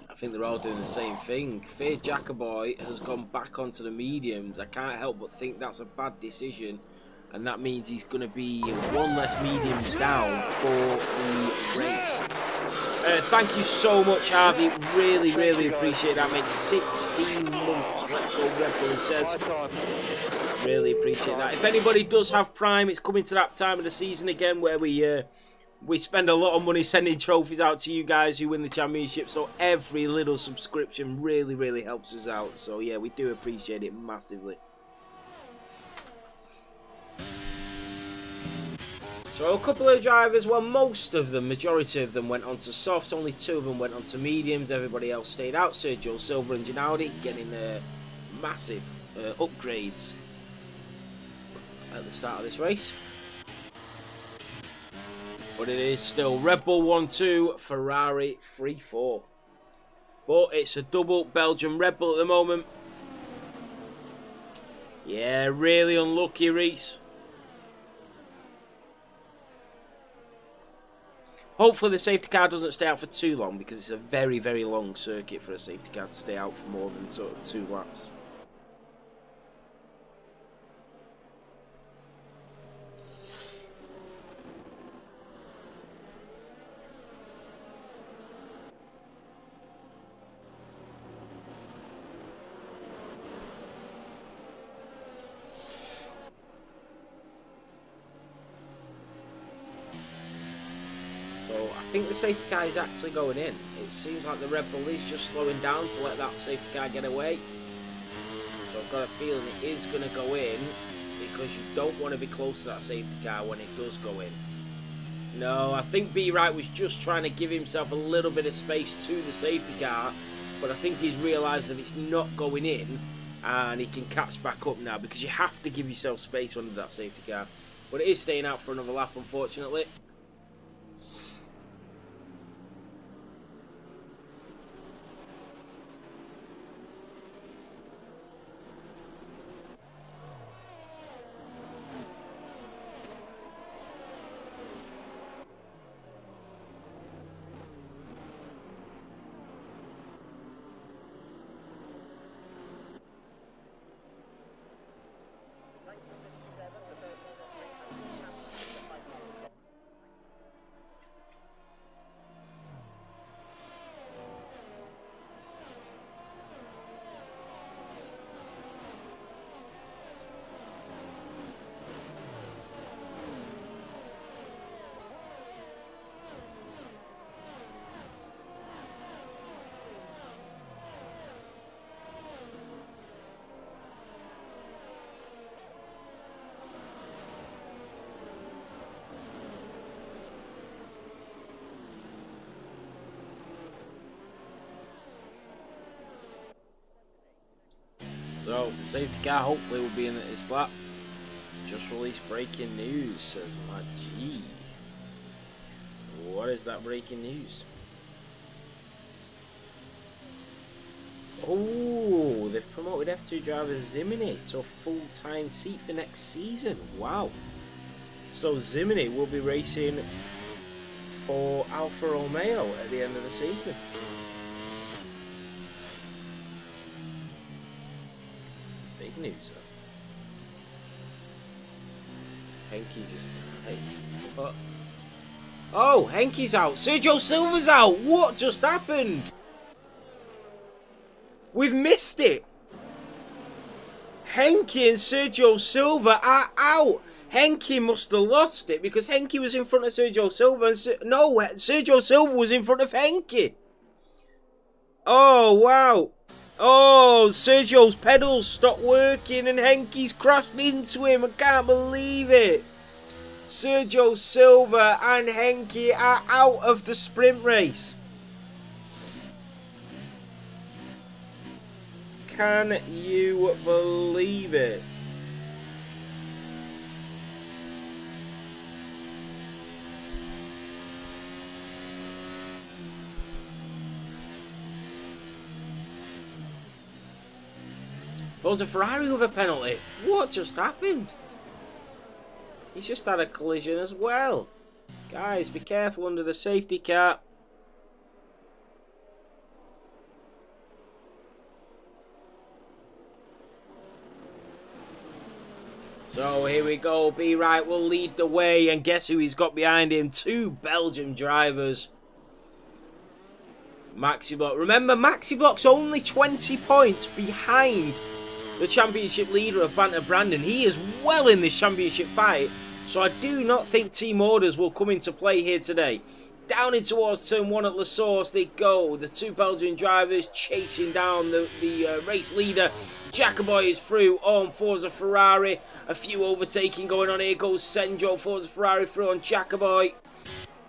S1: I think they're all doing the same thing. Fear Jackaboy has gone back onto the mediums. I can't help but think that's a bad decision. And that means he's going to be 1 less mediums down for the race. Thank you so much, Harvey. Really, really appreciate that, mate. 16 months. Let's go Red Bull, he says. Really appreciate that. If anybody does have Prime, it's coming to that time of the season again where we spend a lot of money sending trophies out to you guys who win the championship. So every little subscription really, really helps us out. So yeah, we do appreciate it massively. So a couple of drivers, well, most of them, majority of them went on to softs. Only 2 of them went on to mediums. Everybody else stayed out. Sergio Silva and Ginaudi getting massive upgrades at the start of this race. But it is still Red Bull 1-2, Ferrari 3-4. But it's a double Belgium Red Bull at the moment. Yeah, really unlucky, Reese. Hopefully the safety car doesn't stay out for too long because it's a very, very long circuit for a safety car to stay out for more than 2 laps. So I think the safety car is actually going in. It seems like the Red Bull is just slowing down to let that safety car get away. So I've got a feeling it is going to go in because you don't want to be close to that safety car when it does go in. No, I think B Right was just trying to give himself a little bit of space to the safety car, but I think he's realised that it's not going in and he can catch back up now because you have to give yourself space under that safety car. But it is staying out for another lap, unfortunately. So, the safety car hopefully will be in this lap. Just released breaking news, says my G. What is that breaking news? Oh, they've promoted F2 driver Zimini to a full-time seat for next season. Wow. So Zimini will be racing for Alfa Romeo at the end of the season. Big news, though. Henke just died. But oh, Henke's out. Sergio Silva's out. What just happened? We've missed it. Henke and Sergio Silva are out. Henke must have lost it because Henke was in front of Sergio Silva. And Sergio Silva was in front of Henke. Oh, wow. Oh, Sergio's pedals stopped working and Henke's crashed into him. I can't believe it. Sergio Silva and Henke are out of the sprint race. Can you believe it? If it was a Ferrari with a penalty, what just happened? He's just had a collision as well. Guys, be careful under the safety car. So here we go. Be Right will lead the way, and guess who he's got behind him? Two Belgian drivers. Maxi Block. Remember, Maxi Block's only 20 points behind the championship leader of Banter Brandon. He is well in this championship fight, so I do not think team orders will come into play here today. Down in towards turn 1 at La Source they go. The two Belgian drivers chasing down the race leader. Jacoboy is through on Forza Ferrari. A few overtaking going on. Here goes Senjo. Forza Ferrari through on Jacoboy.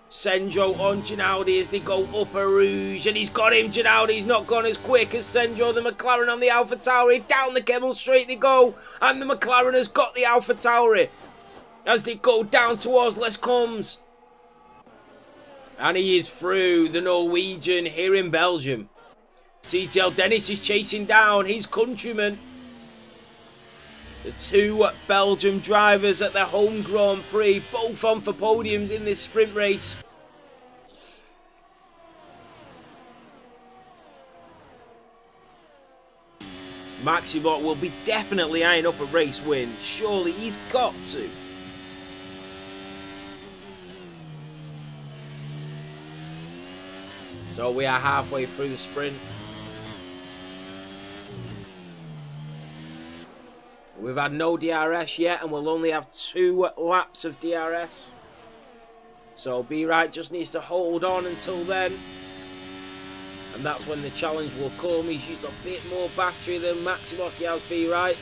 S1: Senjo on Ginaldi as they go up a Rouge. And he's got him. Ginaldi's not gone as quick as Senjo. The McLaren on the Alpha Tauri. Down the Kemmel Straight they go. And the McLaren has got the Alpha Tauri as they go down towards Les Combes. And he is through the Norwegian here in Belgium. TTL Dennis is chasing down his countryman. The two Belgium drivers at their home Grand Prix, both on for podiums in this sprint race. Maxibot will be definitely eyeing up a race win. Surely he's got to. So we are halfway through the sprint. We've had no DRS yet, and we'll only have 2 laps of DRS. So Be Right just needs to hold on until then. And that's when the challenge will come. He's used a bit more battery than Maxibot has, Be Right.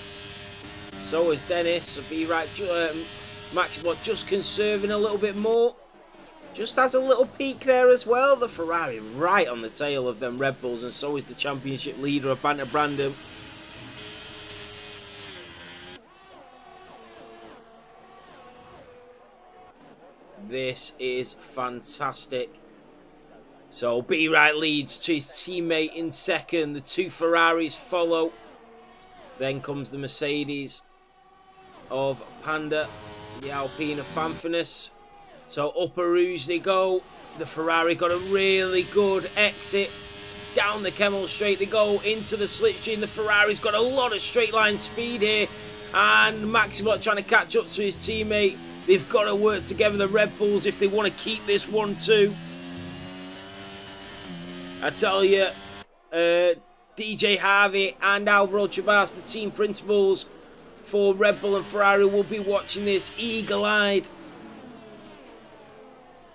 S1: So is Dennis. So Be Right, Maxibot just conserving a little bit more. Just has a little peak there as well. The Ferrari right on the tail of them Red Bulls, and so is the championship leader of Banter Brandon. This is fantastic. So Be Right leads to his teammate in second. The 2 Ferraris follow. Then comes the Mercedes of Panda, the Alpine of Fanfinus. So up a Rouge they go. The Ferrari got a really good exit. Down the Kemmel Straight they go into the slipstream. The Ferrari's got a lot of straight line speed here. And Maximot trying to catch up to his teammate. They've got to work together, the Red Bulls, if they want to keep this 1-2. I tell you, DJ Harvey and Alvaro Chabas, the team principals for Red Bull and Ferrari, will be watching this eagle-eyed.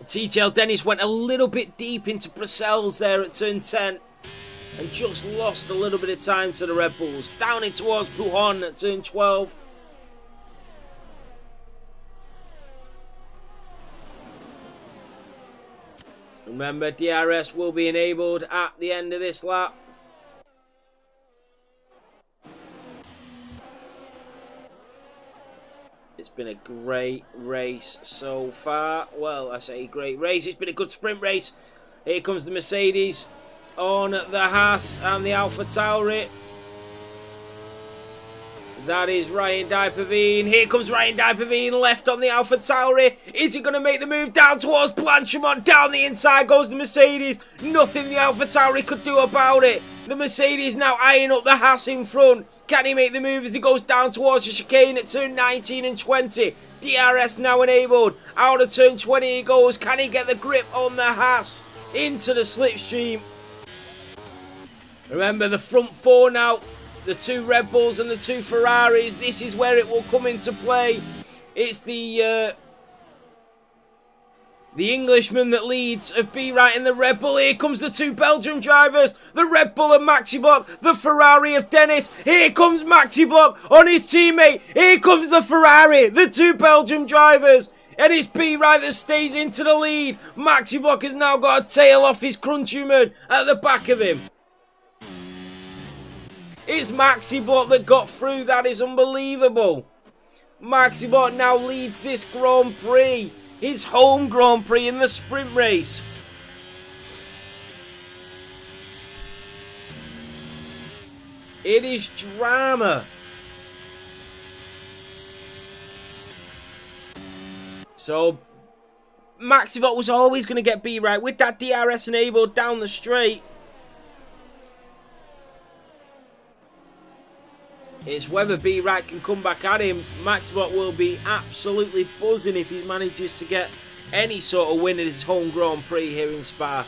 S1: TTL Dennis went a little bit deep into Brussels there at turn 10 and just lost a little bit of time to the Red Bulls. Down in towards Pujon at turn 12. Remember, DRS will be enabled at the end of this lap. been a great race so far. Well, I say great race. It's been a good sprint race. Here comes the Mercedes on the Haas and the Alpha Tauri. That is Ryan Dijkpaveen. Here comes Ryan Dijkpaveen left on the Alpha Tauri. Is he going to make the move down towards Blanchimont? Down the inside goes the Mercedes. Nothing the Alpha Tauri could do about it. The Mercedes now eyeing up the Haas in front. Can he make the move as he goes down towards the chicane at turn 19 and 20? DRS now enabled. Out of turn 20 he goes. Can he get the grip on the Haas? Into the slipstream. Remember the front four now. The two Red Bulls and the two Ferraris. This is where it will come into play. It's the Englishman that leads of B right in the Red Bull. Here comes the two Belgium drivers. The Red Bull of Maxi Block. The Ferrari of Dennis. Here comes Maxi Block on his teammate. Here comes the Ferrari. The two Belgium drivers. And it's B right that stays into the lead. Maxi Block has now got a tail off his countryman at the back of him. It's Maxi Block that got through. That is unbelievable. Maxi Block now leads this Grand Prix. His home Grand Prix in the sprint race. It is drama. So, Maxi Block was always going to get B right with that DRS enabled down the straight. It's whether B right can come back at him. Maxi Block will be absolutely buzzing if he manages to get any sort of win at his home Grand Prix here in Spa.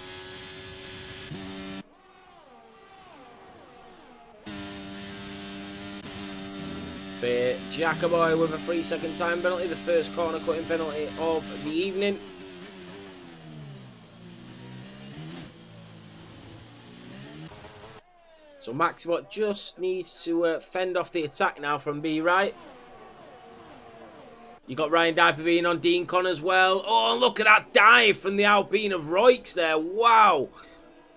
S1: For Jacoboy with a 3-second time penalty, the first corner cutting penalty of the evening. So Maxi Block just needs to fend off the attack now from B right. You got Ryan Dijkpaveen on Dean Con as well. Oh, look at that dive from the Alpine of Roix there. Wow.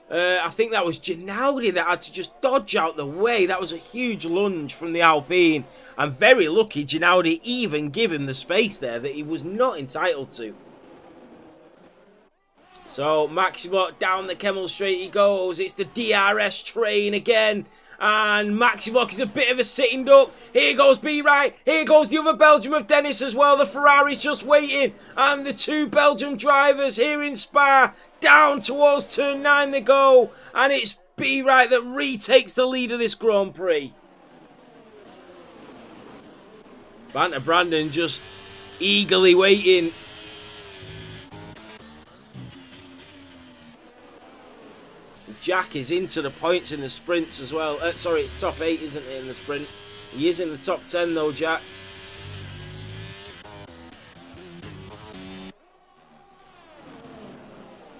S1: I think that was Ginaldi that had to just dodge out the way. That was a huge lunge from the Alpine. And very lucky Ginaldi even gave him the space there that he was not entitled to. So, Maxi Block down the Kemmel Straight he goes. It's the DRS train again. And Maxi Block is a bit of a sitting duck. Here goes B right. Here goes the other Belgium of Dennis as well. The Ferrari's just waiting. And the two Belgium drivers here in Spa. Down towards turn 9 they go. And it's B right that retakes the lead of this Grand Prix. Banter Brandon just eagerly waiting. Jack is into the points in the sprints as well. Sorry, it's top 8, isn't it, in the sprint? He is in the top 10 though, Jack.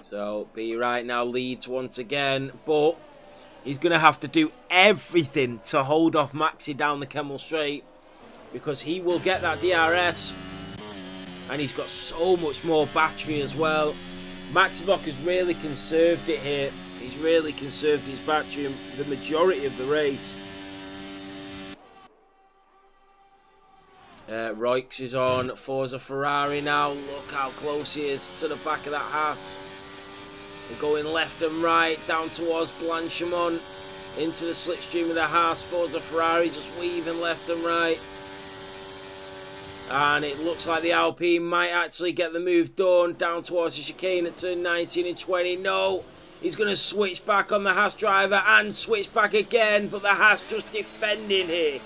S1: So, B right now leads once again, but he's going to have to do everything to hold off Maxi down the Kemmel Straight because he will get that DRS and he's got so much more battery as well. Maxi Block has really conserved it here. He's really conserved his battery the majority of the race. Roix is on Forza Ferrari now. Look how close he is to the back of that Haas. They're going left and right down towards Blanchimont into the slipstream of the Haas. Forza Ferrari just weaving left and right. And it looks like the Alpine might actually get the move done down towards the chicane at turn 19 and 20. No. He's going to switch back on the Haas driver and switch back again. But the Haas just defending here.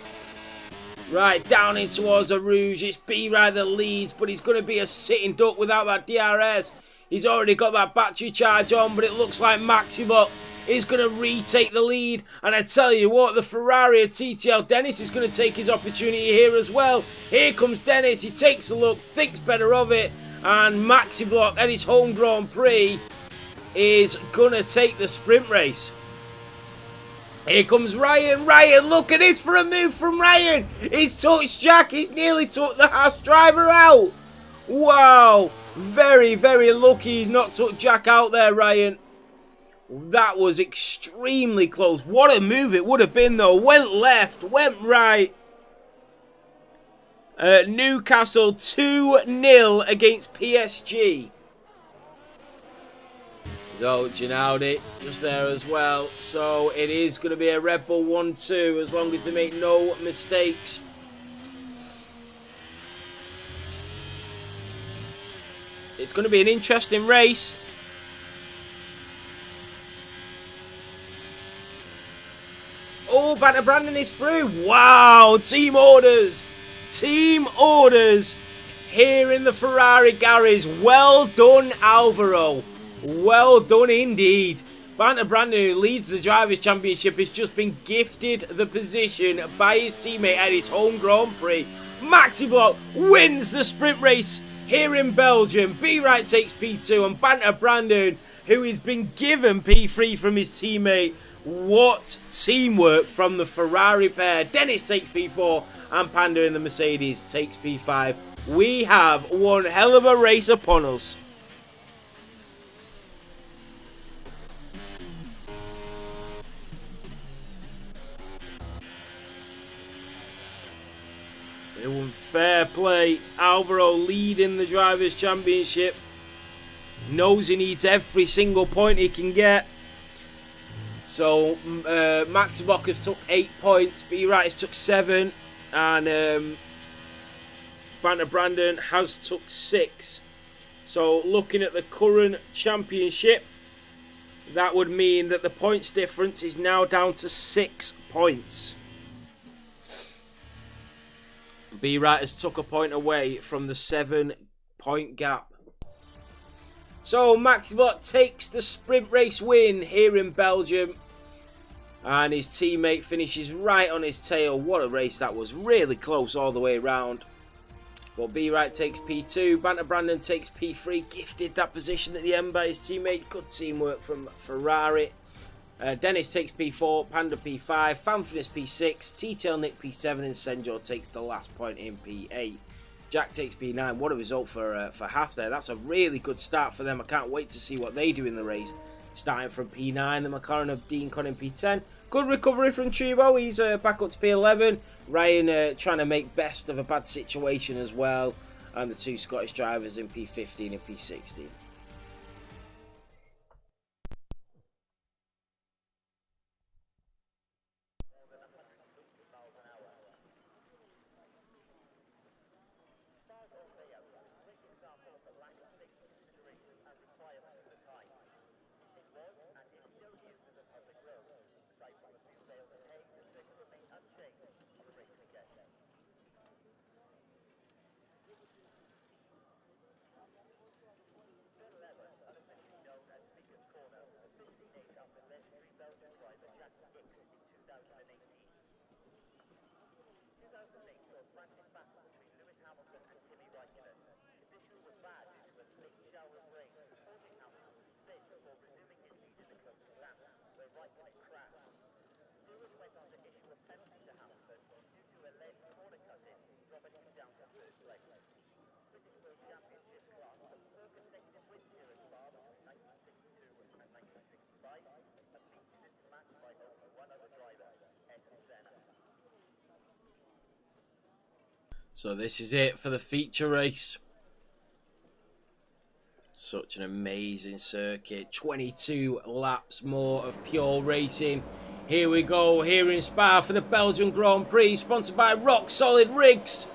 S1: Right, down in towards the Rouge. It's B right that leads. But he's going to be a sitting duck without that DRS. He's already got that battery charge on. But it looks like Maxi Block is going to retake the lead. And I tell you what, the Ferrari of TTL Dennis is going to take his opportunity here as well. Here comes Dennis. He takes a look, thinks better of it. And Maxi Block at his home Grand Prix is gonna take the sprint race. Here comes Ryan. Ryan, look at this for a move from Ryan. He's touched Jack. He's nearly took the Haas driver out. Wow. Very, very lucky he's not took Jack out there, Ryan. That was extremely close. What a move it would have been though. Went left, went right. Newcastle 2-0 against PSG. So, Ginaldi just there as well. So, it is going to be a Red Bull 1-2 as long as they make no mistakes. It's going to be an interesting race. Oh, Banter Brandon is through. Wow, team orders. Team orders here in the Ferrari garage. Well done, Alvaro. Well done indeed. Banter Brandon, who leads the Drivers' Championship, has just been gifted the position by his teammate at his home Grand Prix. Maxi Block wins the sprint race here in Belgium. B-Right takes P2 and Banter Brandon, who has been given P3 from his teammate. What teamwork from the Ferrari pair. Dennis takes P4 and Panda in the Mercedes takes P5. We have one hell of a race upon us. Fair play. Alvaro leading the Drivers' Championship. Knows he needs every single point he can get. So Max Block has took 8 points. B-Right has took 7. And Banter Brandon has took 6. So looking at the current championship, that would mean that the points difference is now down to 6 points. B-Right has took a point away from the 7-point gap. So Maxibot takes the sprint race win here in Belgium. And his teammate finishes right on his tail. What a race that was. Really close all the way around. But B-Right takes P2. Banter Brandon takes P3. Gifted that position at the end by his teammate. Good teamwork from Ferrari. Dennis takes P4, Panda P5, Fanfinis P6, T-Tail Nick P7, and Senjo takes the last point in P8. Jack takes P9. What a result for Haas there. That's a really good start for them. I can't wait to see what they do in the race. Starting from P9, the McLaren of Dean Conn in P10. Good recovery from Trubo. He's back up to P11. Ryan trying to make best of a bad situation as well. And the two Scottish drivers in P15 and P16. So this is it for the feature race. Such an amazing circuit. 22 laps more of pure racing. Here we go, here in Spa for the Belgian Grand Prix, sponsored by Rock Solid Rigs.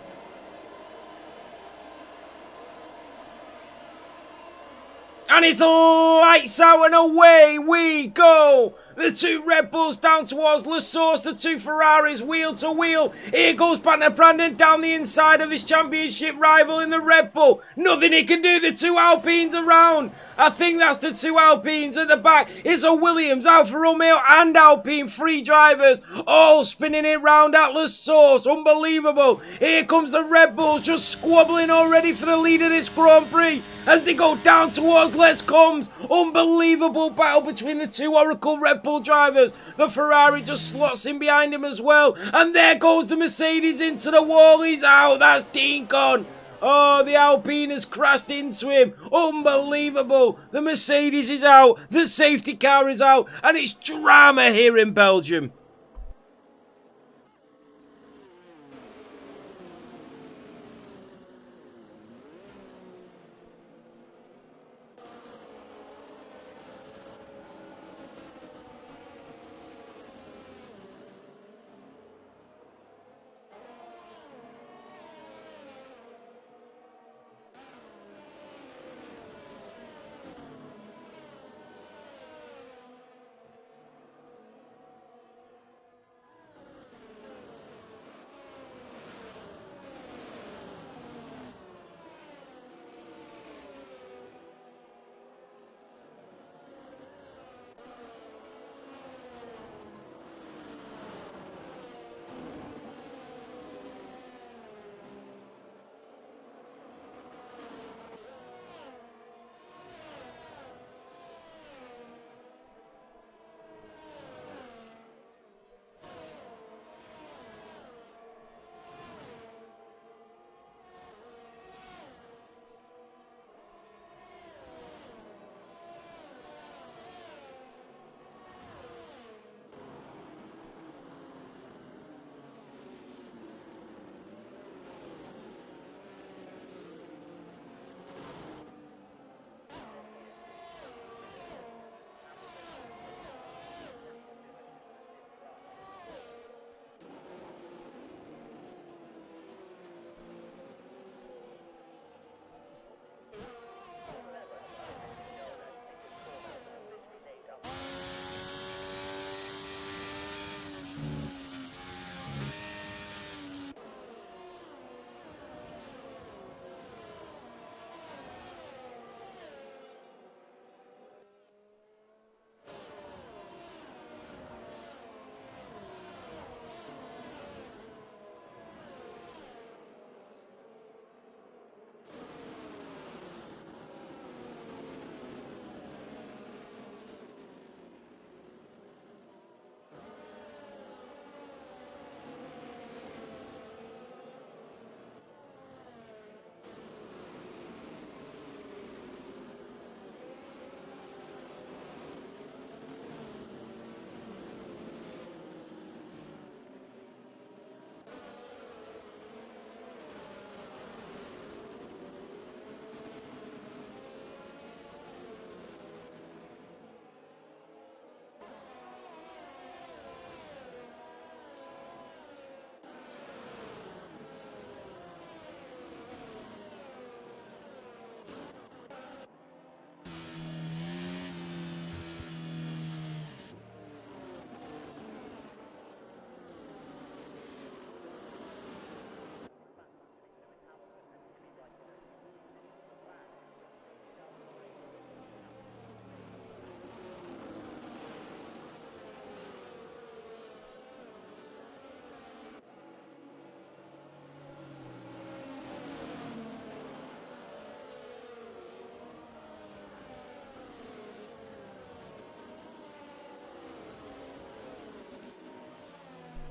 S1: And it's lights out and away we go. The two Red Bulls down towards La Source. The two Ferraris wheel to wheel. Here goes Banter Brandon down the inside of his championship rival in the Red Bull. Nothing he can do. The two Alpines around. I think that's the two Alpines at the back. It's a Williams, Alfa Romeo and Alpine. 3 drivers all spinning it round at La Source. Unbelievable. Here comes the Red Bulls just squabbling already for the lead of this Grand Prix as they go down towards Les Combs. Unbelievable battle between the two Oracle Red Bull drivers. The Ferrari just slots in behind him as well. And there goes the Mercedes into the wall. He's out. That's Dean Conn. Oh, the Alpine has crashed into him. Unbelievable. The Mercedes is out. The safety car is out. And it's drama here in Belgium.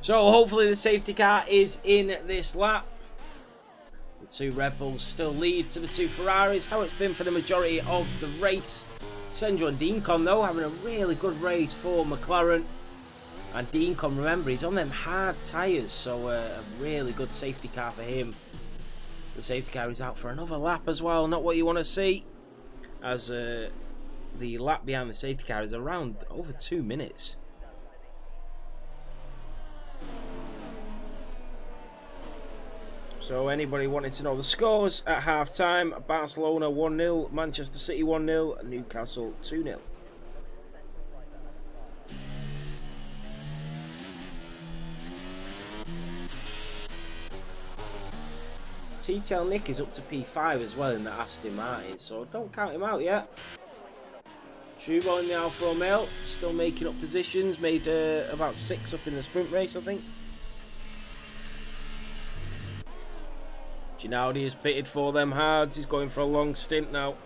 S1: So hopefully the safety car is in this lap. The two Red Bulls still lead to the two Ferraris, how it's been for the majority of the race. Senjo and Deancon though having a really good race for McLaren. And Deancon, remember, he's on them hard tyres, so a really good safety car for him. The safety car is out for another lap as well, not what you want to see, as the lap behind the safety car is around over 2 minutes. So anybody wanting to know the scores at half time: Barcelona 1-0, Manchester City 1-0, Newcastle 2-0. T-Tail Nick is up to P5 as well in the Aston Martin, so don't count him out yet. Trubo in the Alfa Romeo, still making up positions, made about 6 up in the sprint race, I think. Ginaudi is pitted for them hards, he's going for a long stint now.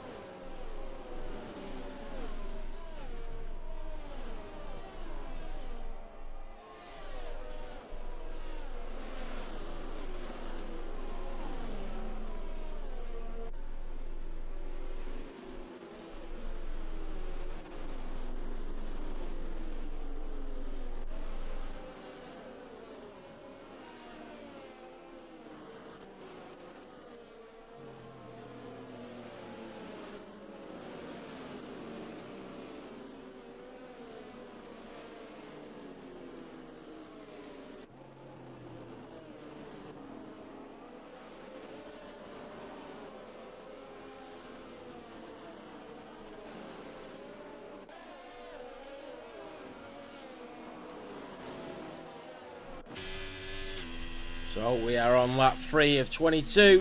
S1: So we are on lap 3 of 22.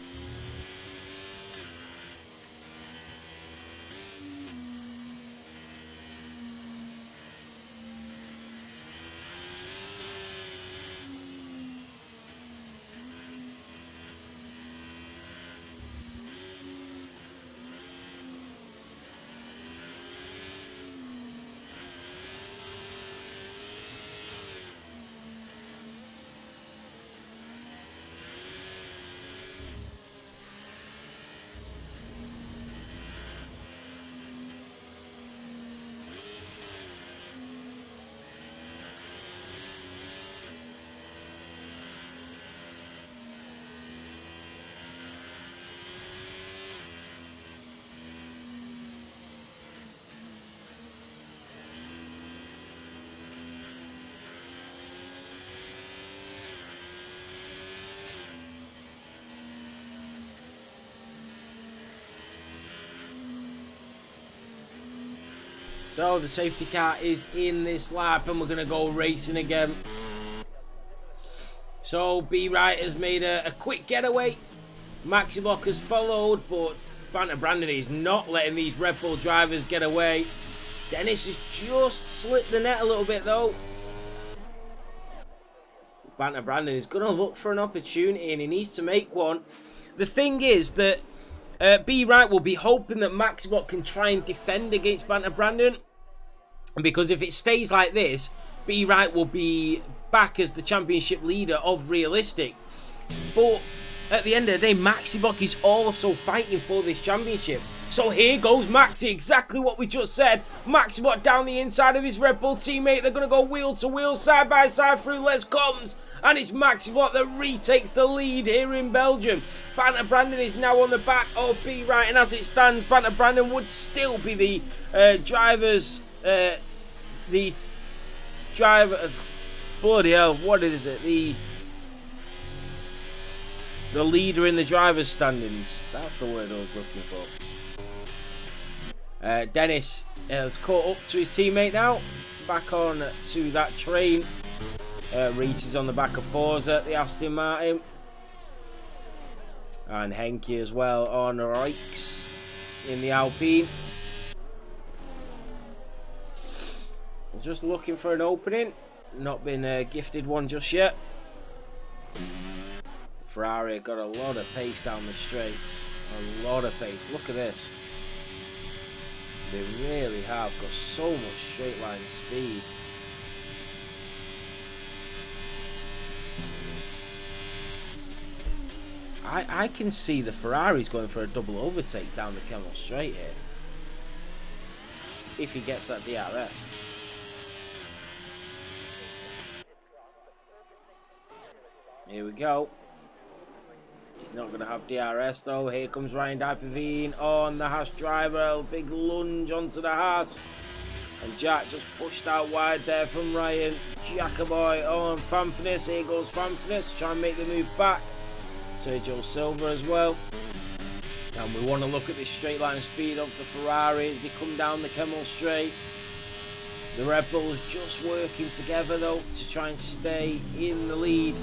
S1: So the safety car is in this lap and we're going to go racing again. So B Wright has made a quick getaway. Maxi Block has followed, but Banter Brandon is not letting these Red Bull drivers get away. Dennis has just slit the net a little bit though. Banter Brandon is going to look for an opportunity and he needs to make one. The thing is that B Wright will be hoping that Maxibot can try and defend against Banter Brandon, because if it stays like this, B Wright will be back as the championship leader of Realistic. But at the end of the day, Maxibot is also fighting for this championship. So here goes Maxi, exactly what we just said. Maxibot down the inside of his Red Bull teammate. They're going to go wheel to wheel, side by side through Les Combs. And it's Maxibot that retakes the lead here in Belgium. Banter Brandon is now on the back of B Wright. And as it stands, Banter Brandon would still be the driver, bloody hell, what is it? The leader in the driver's standings. That's the word I was looking for. Dennis has caught up to his teammate now. Back on to that train. Reese is on the back of Forza, the Aston Martin. And Henke as well on Rikes in the Alpine. Just looking for an opening. Not been gifted one just yet. Ferrari got a lot of pace down the straights. A lot of pace. Look at this. They really have got so much straight line speed. I can see the Ferraris going for a double overtake down the Kemmel Straight here. If he gets that DRS. Here we go. He's not going to have DRS though. Here comes Ryan Dipavine on the Haas driver. A big lunge onto the Haas. And Jack just pushed out wide there from Ryan. Jacoboy on Fanfinis. Here goes Fanfinis to try and make the move back. Sergio Silva as well. And we want to look at this straight line speed of the Ferraris. They come down the Kemmel Straight. The Red Bulls just working together though to try and stay in the lead.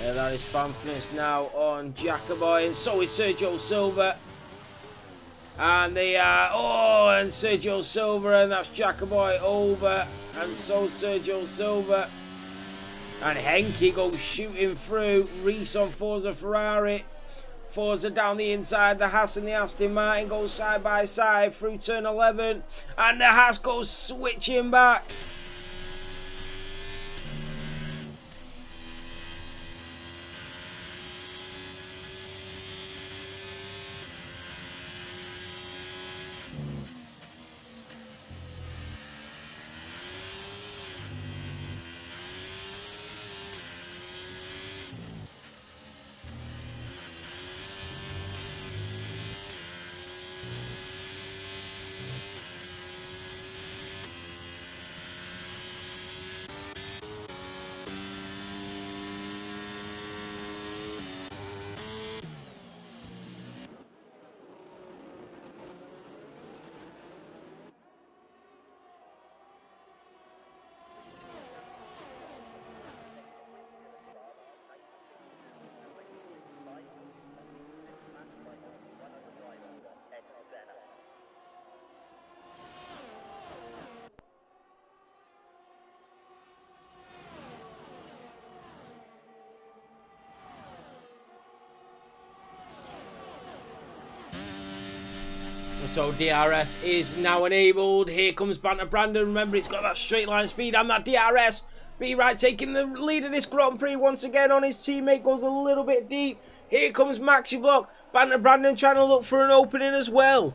S1: That is Fanfinis now on Jacoboy, and so is Sergio Silva. And they are, and Sergio Silva, and that's Jacoboy over, and so Sergio Silva. And Henke goes shooting through. Reese on Forza Ferrari. Forza down the inside. The Haas and the Aston Martin go side by side through turn 11. And the Haas goes switching back. So DRS is now enabled. Here comes Banter Brandon. Remember, he's got that straight line speed and that DRS. B-Right taking the lead of this Grand Prix once again on his teammate. Goes a little bit deep. Here comes Maxi Block. Banter Brandon trying to look for an opening as well.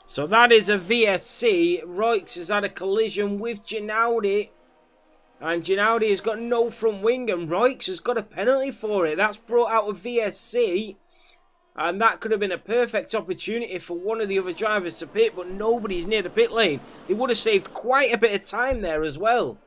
S1: So that is a VSC. Roix has had a collision with Ginaudi. And Ginaudi has got no front wing, and Roix has got a penalty for it. That's brought out a VSC. And that could have been a perfect opportunity for one of the other drivers to pit, but nobody's near the pit lane. They would have saved quite a bit of time there as well.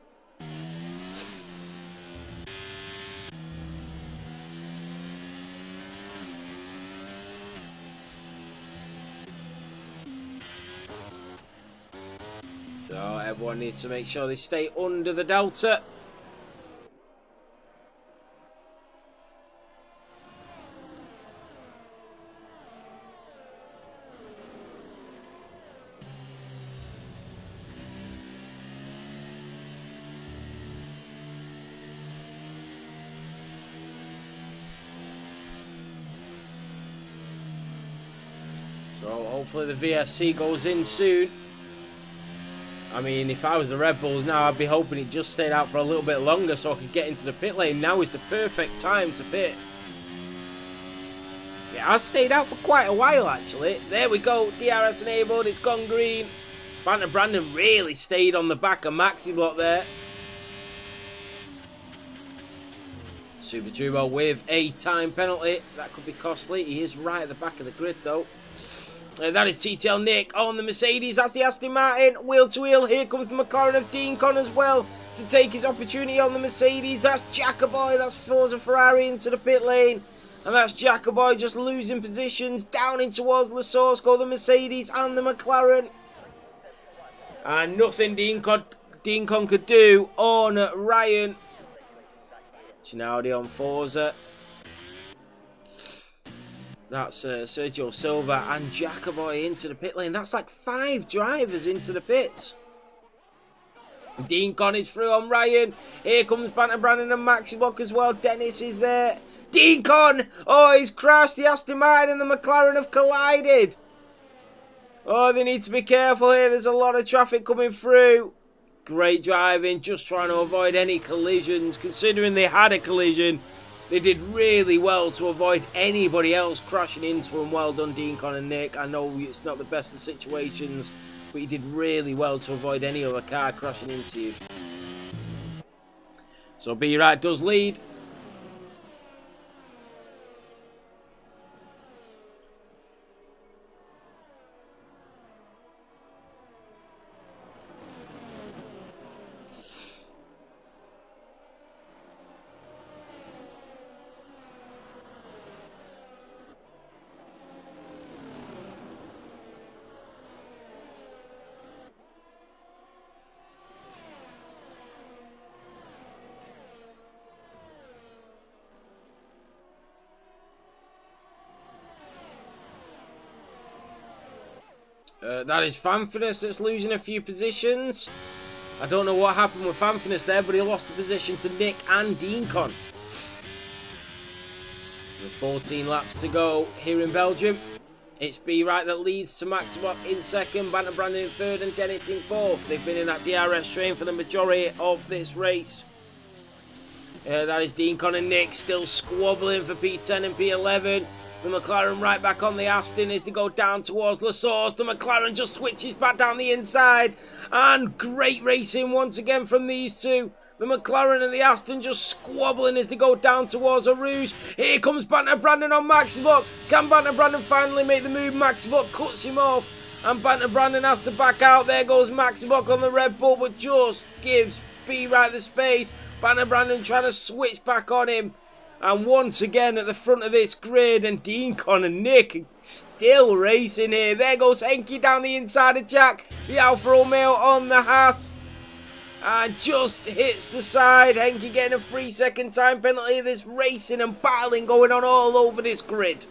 S1: So everyone needs to make sure they stay under the delta. So hopefully the VSC goes in soon. I mean, if I was the Red Bulls now, I'd be hoping it just stayed out for a little bit longer so I could get into the pit lane. Now is the perfect time to pit. Yeah, I stayed out for quite a while, actually. There we go. DRS enabled. It's gone green. Banter Brandon really stayed on the back of Maxi Block there. Super Turbo with a time penalty. That could be costly. He is right at the back of the grid, though. That is TTL Nick on the Mercedes. That's the Aston Martin. Wheel to wheel. Here comes the McLaren of Dean Con as well to take his opportunity on the Mercedes. That's Jackaboy. That's Forza Ferrari into the pit lane. And that's Jackaboy just losing positions down in towards Lasorsko, the Mercedes and the McLaren. And nothing Dean Con could do on Ryan. Chinaldi on Forza. That's Sergio Silva and Jackaboy into the pit lane. That's like 5 drivers into the pits. Dean Con is through on Ryan. Here comes Banter Brandon and Maxi Block as well. Dennis is there. Dean Con! Oh, he's crashed. The Aston Martin and the McLaren have collided. Oh, they need to be careful here. There's a lot of traffic coming through. Great driving. Just trying to avoid any collisions. Considering they had a collision, they did really well to avoid anybody else crashing into them. Well done, Dean Con and Nick. I know it's not the best of situations, but you did really well to avoid any other car crashing into you. So Be Right does lead. That is Fanfinus that's losing a few positions. I don't know what happened with Fanfinus there, but he lost the position to Nick and Dean Con. 14 laps to go here in Belgium. It's Be Right that leads to Max Watt in second, Banter Brandon in third and Dennis in fourth. They've been in that DRS train for the majority of this race. That is Dean Con and Nick still squabbling for P10 and P11. The McLaren right back on the Aston as they go down towards La Source. The McLaren just switches back down the inside. And great racing once again from these two. The McLaren and the Aston just squabbling as they go down towards a Rouge. Here comes Banter Brandon on Maxi Block. Can Banter Brandon finally make the move? Maxi Block cuts him off. And Banter Brandon has to back out. There goes Maxi Block on the Red Bull, but just gives Be Right the space. Banter Brandon trying to switch back on him. And once again at the front of this grid, and Dean Con and Nick are still racing here. There goes Henke down the inside of Jack. The Alfa Romeo on the Haas. And just hits the side. Henke getting a 3-second time penalty. There's racing and battling going on all over this grid.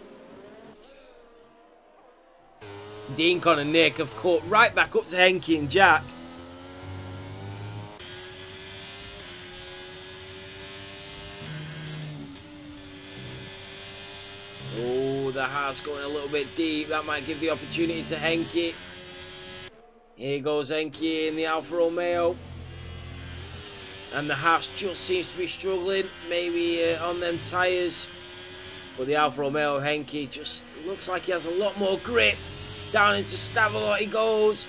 S1: Dean Con and Nick have caught right back up to Henke and Jack. Oh, the Haas going a little bit deep. That might give the opportunity to Henke. Here goes Henke in the Alfa Romeo. And the Haas just seems to be struggling. Maybe on them tyres. But the Alfa Romeo Henke just looks like he has a lot more grip. Down into Stavelot he goes.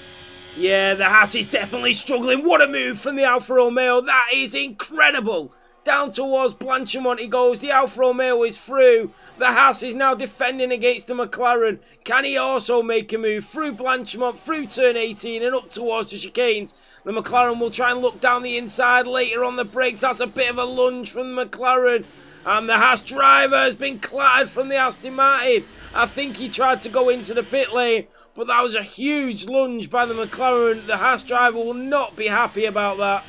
S1: Yeah, the Haas is definitely struggling. What a move from the Alfa Romeo. That is incredible. Down towards Blanchimont he goes. The Alfa Romeo is through. The Haas is now defending against the McLaren. Can he also make a move through Blanchimont, through turn 18 and up towards the chicanes? The McLaren will try and look down the inside later on the brakes. That's a bit of a lunge from the McLaren. And the Haas driver has been clattered from the Aston Martin. I think he tried to go into the pit lane, but that was a huge lunge by the McLaren. The Haas driver will not be happy about that.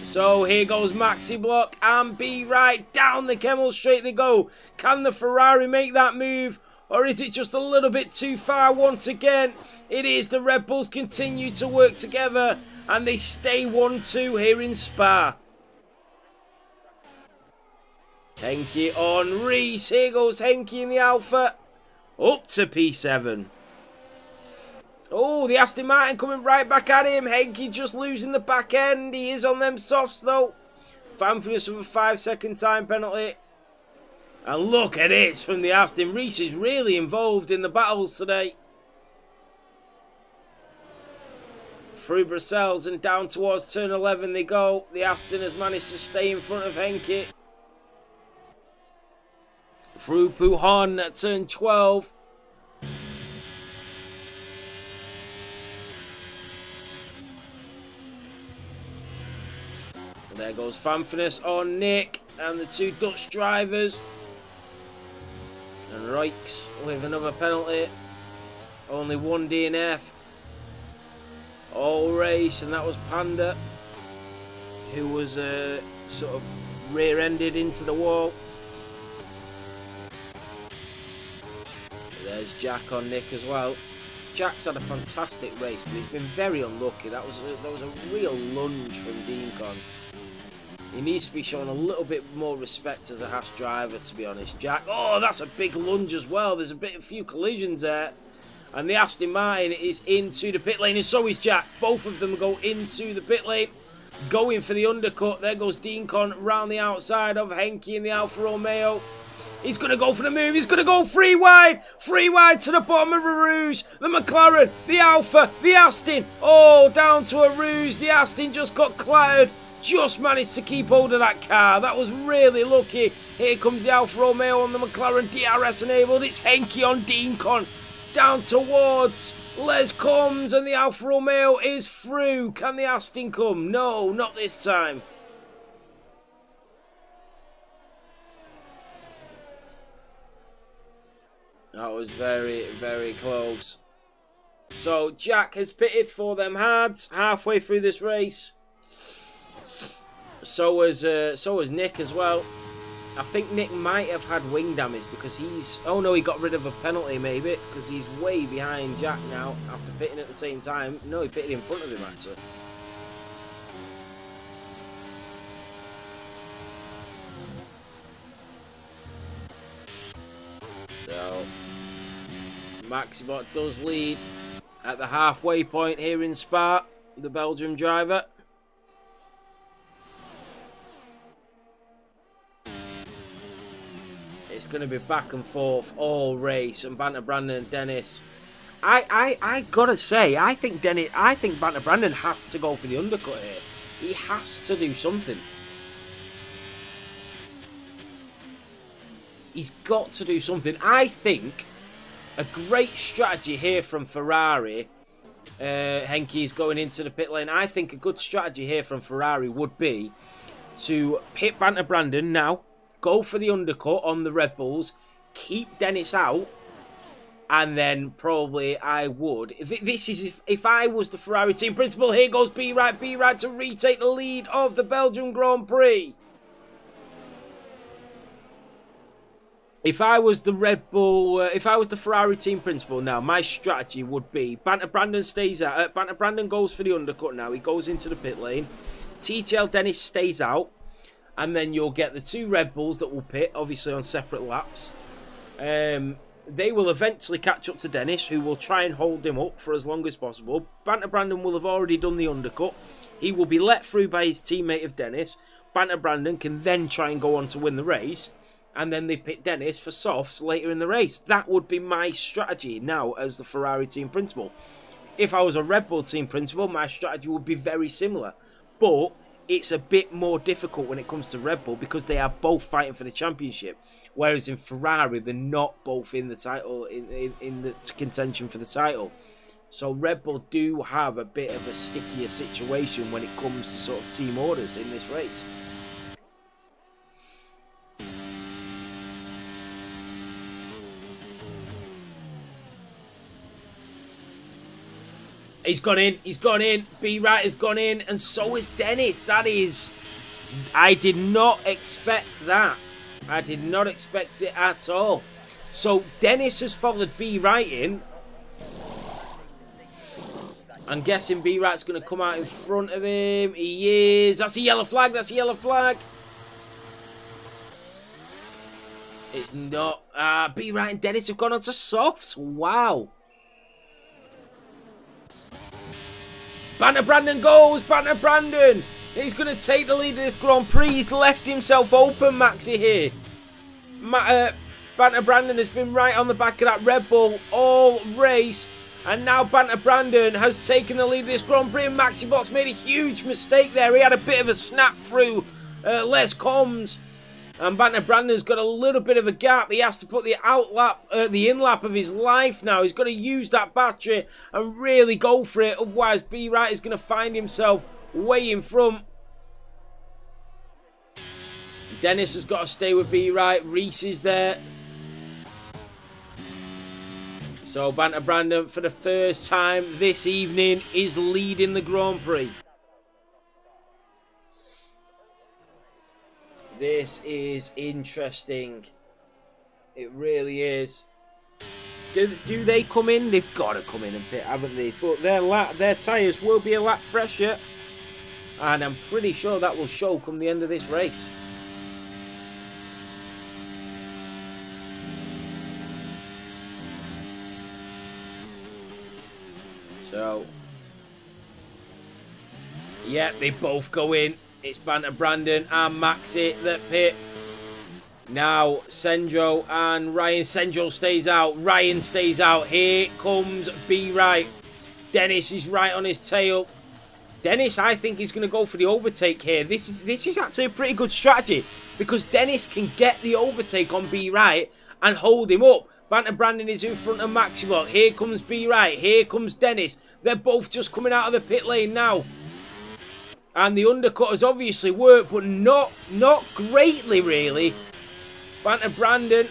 S1: So here goes Maxi Block and Be Right. Down the Kemmel straight they go. Can the Ferrari make that move? Or is it just a little bit too far once again? It is. The Red Bulls continue to work together and they stay 1-2 here in Spa. Henke on Reese. Here goes Henke in the Alpha. Up to P7. Oh, the Aston Martin coming right back at him. Henke just losing the back end. He is on them softs though. Fanfulness with a 5-second time penalty. And look at this from the Aston. Reese is really involved in the battles today. Through Brussels and down towards turn 11 they go. The Aston has managed to stay in front of Henke. Through Pujon at turn 12. There goes Fanfulness on Nick and the two Dutch drivers. And Royks with another penalty. Only one DNF. All race, and that was Panda, who was sort of rear-ended into the wall. There's Jack on Nick as well. Jack's had a fantastic race, but he's been very unlucky. That was a real lunge from Deancon. He needs to be shown a little bit more respect as a Haas driver, to be honest. Jack, oh, that's a big lunge as well. There's a few collisions there. And the Aston Martin is into the pit lane, and so is Jack. Both of them go into the pit lane, going for the undercut. There goes Deancon round the outside of Henke in the Alfa Romeo. He's going to go for the move. He's going to go free wide to the bottom of a Rouge. The McLaren, the Alfa, the Aston. Oh, down to a Rouge. The Aston just got clattered. Just managed to keep hold of that car. That was really lucky. Here comes the Alfa Romeo on the McLaren. DRS enabled. It's Henke on Deancon. Down towards Les comes, and the Alfa Romeo is through. Can the Aston come? No, not this time. That was very, very close. So Jack has pitted for them hards halfway through this race. So was Nick as well. I think Nick might have had wing damage because he's... Oh no, he got rid of a penalty maybe because he's way behind Jack now after pitting at the same time. No, he pitted in front of him actually. So, Maxibot does lead at the halfway point here in Spa, the Belgium driver. It's going to be back and forth all race, and Banter Brandon and Dennis. I gotta say, I think Banter Brandon has to go for the undercut here. He has to do something. He's got to do something. I think a great strategy here from Ferrari. Henke's going into the pit lane. I think a good strategy here from Ferrari would be to hit Banter Brandon now. Go for the undercut on the Red Bulls. Keep Dennis out. And then probably I would. If I was the Ferrari team principal. Here goes B-Right to retake the lead of the Belgium Grand Prix. If I was the Red Bull, if I was the Ferrari team principal now, my strategy would be Banter Brandon stays out. Banter Brandon goes for the undercut now. He goes into the pit lane. TTL Dennis stays out. And then you'll get the two Red Bulls that will pit, obviously on separate laps. They will eventually catch up to Dennis, who will try and hold him up for as long as possible. Banter Brandon will have already done the undercut. He will be let through by his teammate of Dennis. Banter Brandon can then try and go on to win the race. And then they pit Dennis for softs later in the race. That would be my strategy now as the Ferrari team principal. If I was a Red Bull team principal, my strategy would be very similar. But it's a bit more difficult when it comes to Red Bull because they are both fighting for the championship. Whereas in Ferrari, they're not both in the title, in the contention for the title. So Red Bull do have a bit of a stickier situation when it comes to sort of team orders in this race. He's gone in, B-Right has gone in, and so is Dennis. That is... I did not expect that. I did not expect it at all. So Dennis has followed B-Right in. I'm guessing B-Right's going to come out in front of him. He is. That's a yellow flag, that's a yellow flag. It's not. B. Wright and Dennis have gone on to softs. Wow. Banter Brandon goes. Banter Brandon. He's going to take the lead of this Grand Prix. He's left himself open, Maxi, here. Banter Brandon has been right on the back of that Red Bull all race. And now Banter Brandon has taken the lead of this Grand Prix. And Maxi Box made a huge mistake there. He had a bit of a snap through Les Combs. And Banter Brandon's got a little bit of a gap. He has to put the in-lap of his life now. He's got to use that battery and really go for it. Otherwise, B. Wright is going to find himself way in front. Dennis has got to stay with B. Wright. Reese is there. So Banter Brandon, for the first time this evening, is leading the Grand Prix. This is interesting. It really is. Do they come in? They've got to come in a bit, haven't they? But their tyres will be a lap fresher. And I'm pretty sure that will show come the end of this race. So, yeah, they both go in. It's Banter Brandon and Maxi that pit. Now, Sendro and Ryan. Sendro stays out. Ryan stays out. Here comes B. Wright. Dennis is right on his tail. Dennis, I think, is going to go for the overtake here. This is actually a pretty good strategy because Dennis can get the overtake on B. Wright and hold him up. Banter Brandon is in front of Maxi Block. Here comes B. Wright. Here comes Dennis. They're both just coming out of the pit lane now. And the undercut has obviously worked, but not greatly, really. Banter Brandon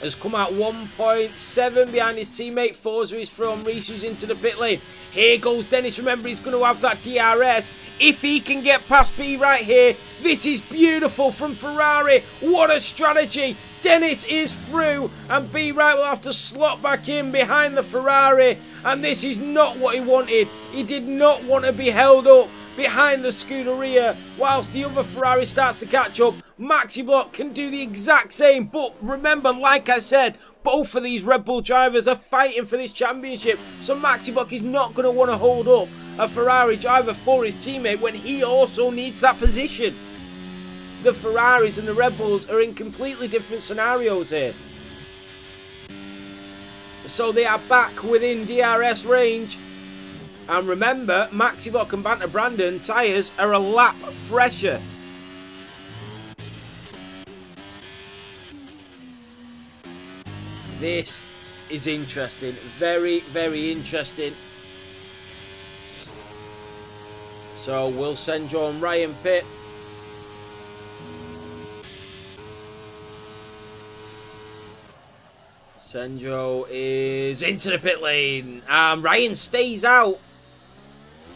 S1: has come out 1.7 behind his teammate. Forza is from Reese, who's into the pit lane. Here goes Dennis. Remember, he's going to have that DRS. If he can get past B right here, this is beautiful from Ferrari. What a strategy. Dennis is through, and B. Wright will have to slot back in behind the Ferrari. And this is not what he wanted. He did not want to be held up behind the Scuderia whilst the other Ferrari starts to catch up. Maxi Block can do the exact same. But remember, like I said, both of these Red Bull drivers are fighting for this championship. So Maxi Block is not going to want to hold up a Ferrari driver for his teammate when he also needs that position. The Ferraris and the Red Bulls are in completely different scenarios here. So they are back within DRS range. And remember, Maxi Block and Banter Brandon tyres are a lap fresher. This is interesting. Very, very interesting. So we'll send John Ryan pit. Sandro is into the pit lane. Ryan stays out.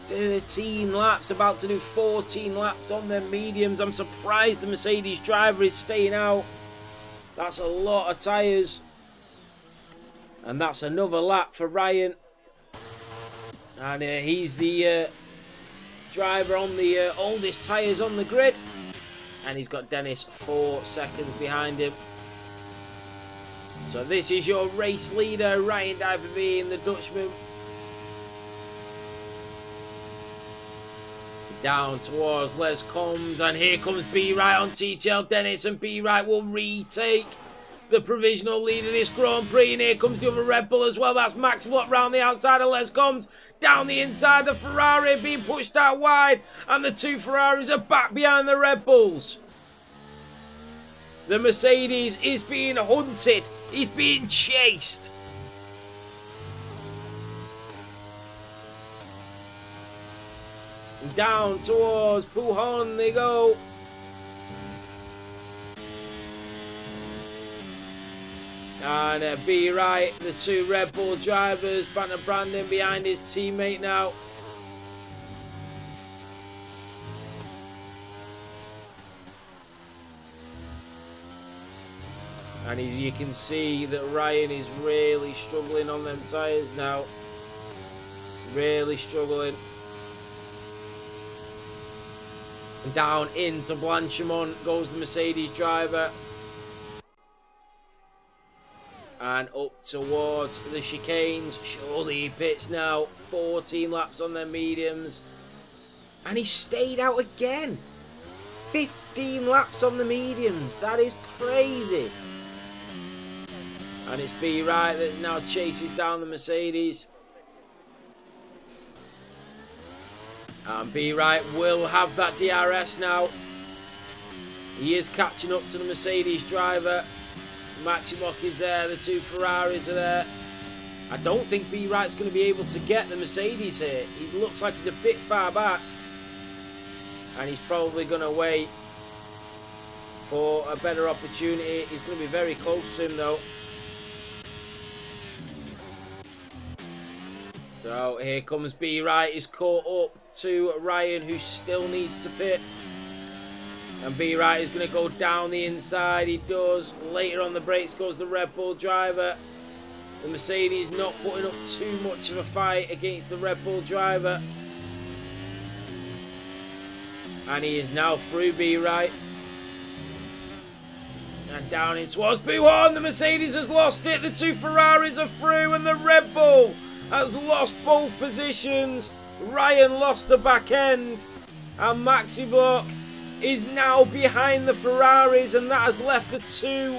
S1: 13 laps, about to do 14 laps on their mediums. I'm surprised the Mercedes driver is staying out. That's a lot of tyres. And that's another lap for Ryan. And he's the driver on the oldest tyres on the grid. And he's got Dennis 4 seconds behind him. So this is your race leader, Ryan Diver and the Dutchman. Down towards Les Combs, and here comes B. Wright on TTL Dennis, and B. Wright will retake the provisional lead in this Grand Prix. And here comes the other Red Bull as well. That's Max Watt round the outside of Les Combs. Down the inside, the Ferrari being pushed out wide, and the two Ferraris are back behind the Red Bulls. The Mercedes is being hunted. He's being chased. Down towards Pujon they go. And B. Wright, the two Red Bull drivers, Banter Brandon behind his teammate now. And you can see that Ryan is really struggling on them tyres now. Really struggling. Down into Blanchimont goes the Mercedes driver. And up towards the chicanes. Surely he pits now. 14 laps on their mediums. And he stayed out again. 15 laps on the mediums. That is crazy. And it's B Wright that now chases down the Mercedes. And B Wright will have that DRS now. He is catching up to the Mercedes driver. Maximock is there. The two Ferraris are there. I don't think B Wright's going to be able to get the Mercedes here. He looks like he's a bit far back. And he's probably going to wait for a better opportunity. He's going to be very close to him though. So here comes B Wright. He's caught up to Ryan, who still needs to pit. And B Wright is going to go down the inside. He does. Later on the brakes goes the Red Bull driver. The Mercedes not putting up too much of a fight against the Red Bull driver. And he is now through B Wright. And down in towards P1. The Mercedes has lost it. The two Ferraris are through. And the Red Bull has lost both positions. Ryan lost the back end. And Maxi Block is now behind the Ferraris. And that has left the two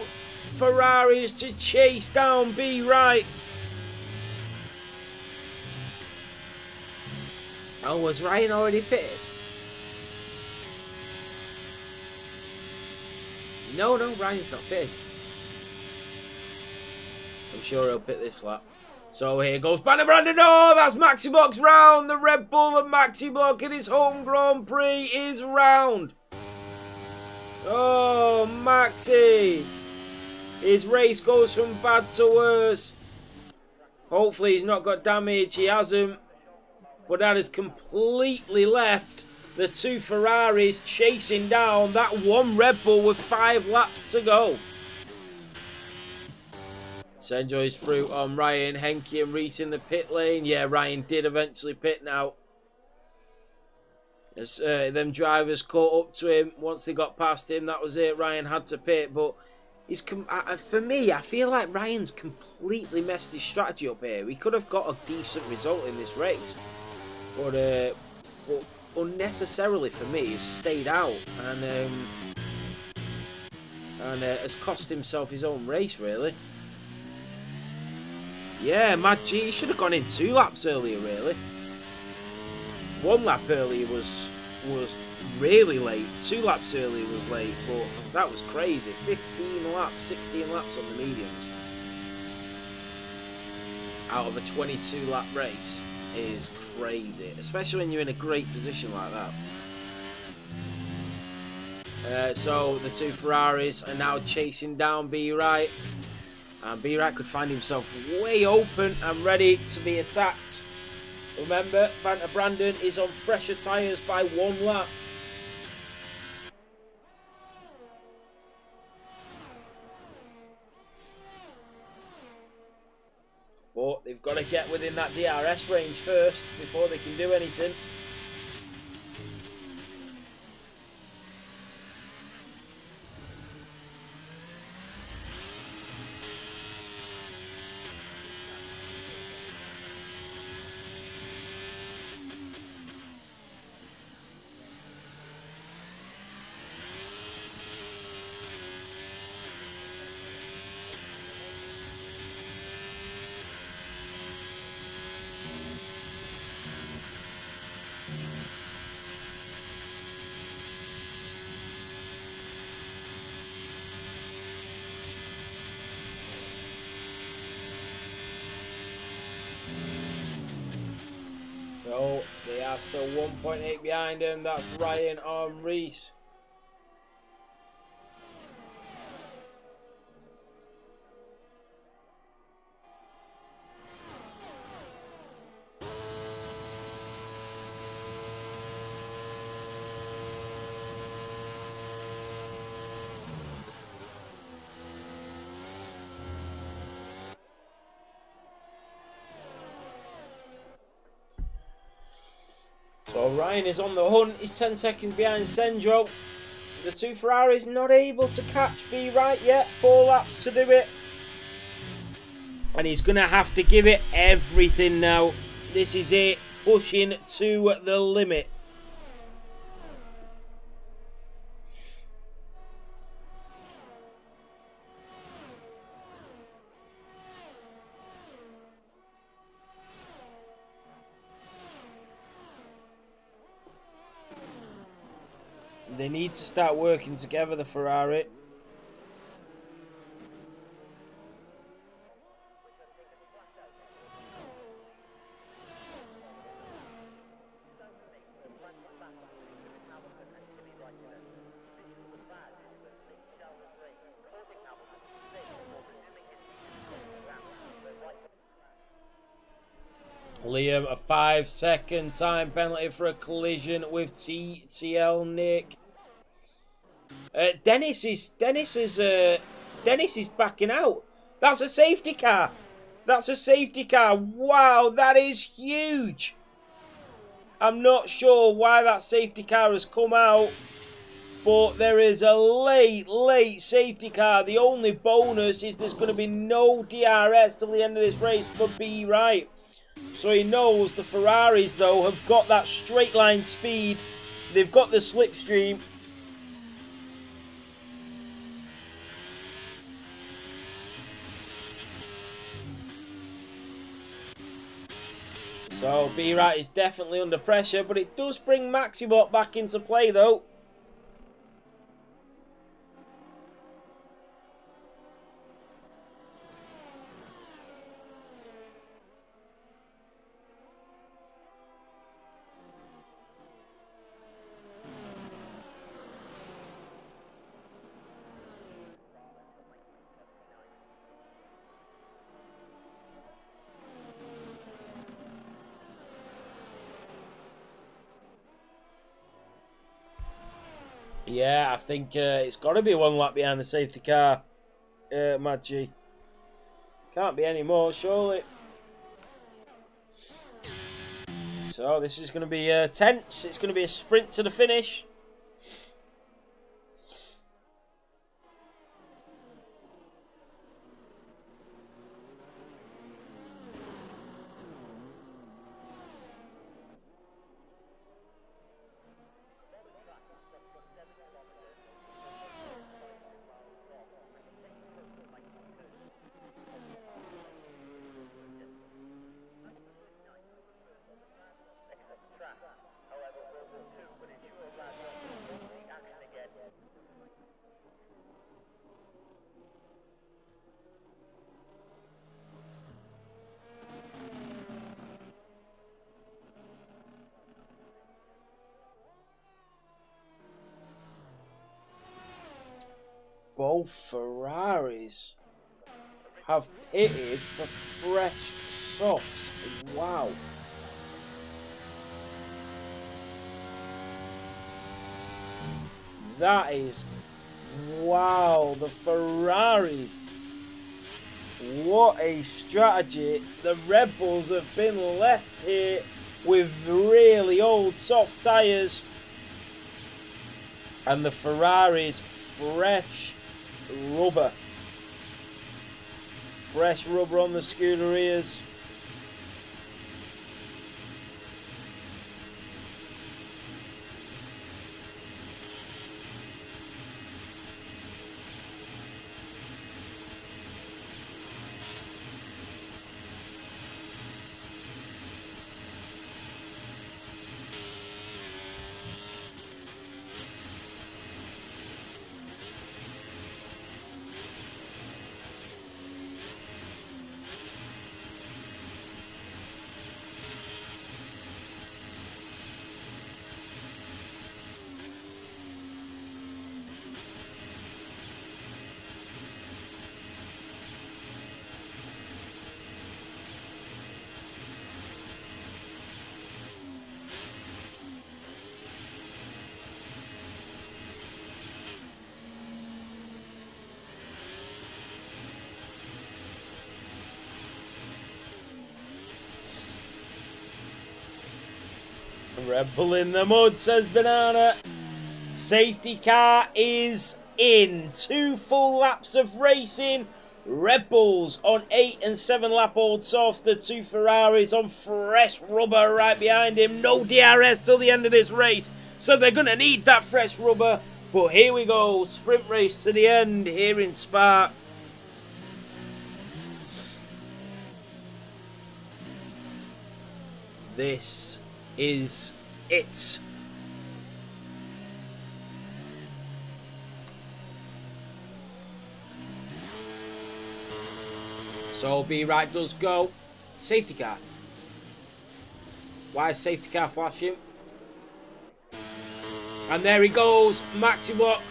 S1: Ferraris to chase down B Wright. Oh, was Ryan already pitted? No, Ryan's not pitted. I'm sure he'll pit this lap. So here goes Banner Brandon. Oh, that's Maxi Block's round. The Red Bull and Maxi Block in his home Grand Prix is round. Oh, Maxi. His race goes from bad to worse. Hopefully he's not got damage. He hasn't. But that has completely left the two Ferraris chasing down that one Red Bull with 5 laps to go. Senjo is through on Ryan. Henke and Reese in the pit lane. Yeah, Ryan did eventually pit now. As them drivers caught up to him. Once they got past him, that was it. Ryan had to pit. But he's for me, I feel like Ryan's completely messed his strategy up here. He could have got a decent result in this race. But unnecessarily for me, he's stayed out. And has cost himself his own race, really. Yeah, Mad G should have gone in 2 laps earlier, really. 1 lap earlier was really late. 2 laps earlier was late, but that was crazy. 15 laps, 16 laps on the mediums. Out of a 22 lap race is crazy, especially when you're in a great position like that. So the two Ferraris are now chasing down B Wright. And B Wright could find himself way open and ready to be attacked. Remember, Banter Brandon is on fresher tyres by 1 lap. But they've got to get within that DRS range first before they can do anything. So they are still 1.8 behind him. That's Ryan on Reese. So Ryan is on the hunt. He's 10 seconds behind Sendro. The two Ferraris not able to catch B Wright yet. 4 laps to do it. And he's going to have to give it everything now. This is it. Pushing to the limit. They need to start working together, the Ferrari. Liam, a 5-second time penalty for a collision with TTL Nick. Dennis is backing out. That's a safety car. That's a safety car. Wow, that is huge. I'm not sure why that safety car has come out, but there is a late safety car. The only bonus is there's going to be no DRS till the end of this race for B Right. So he knows the Ferraris, though, have got that straight line speed. They've got the slipstream. So B-Right is definitely under pressure, but it does bring Maxibot back into play, though. Yeah, I think it's got to be one lap behind the safety car, Maggi. Can't be any more, surely. So this is going to be tense. It's going to be a sprint to the finish. Both Ferraris have pitted for fresh softs. Wow. That is... Wow, the Ferraris. What a strategy. The Red Bulls have been left here with really old soft tyres. And the Ferraris fresh rubber. Fresh rubber on the Scuderias. Red Bull in the mud, says Banana. Safety car is in. 2 full laps of racing Red Bulls on 8 and 7 lap old softs. The 2 Ferraris on fresh rubber right behind him. No DRS till the end of this race, so they're going to need that fresh rubber. But here we go, sprint race to the end here in Spa. This is it. So B-Right does go. Safety car. Why is safety car flashing? And there he goes, Maxi Block.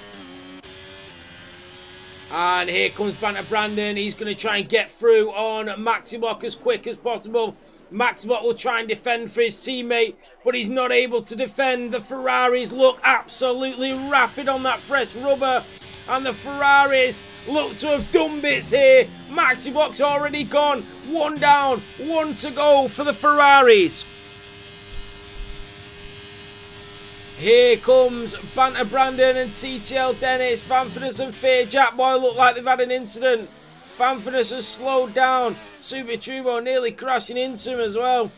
S1: And here comes Banter Brandon. He's going to try and get through on Maxi Block as quick as possible. Maxi Block will try and defend for his teammate, but he's not able to defend. The Ferraris look absolutely rapid on that fresh rubber. And the Ferraris look to have done bits here. Maxi Block's already gone. 1 down, 1 to go for the Ferraris. Here comes Banter Brandon and TTL Dennis. Fanfurness and Fear Jack Boy look like they've had an incident. Fanfurness has slowed down. Super Turbo nearly crashing into him as well.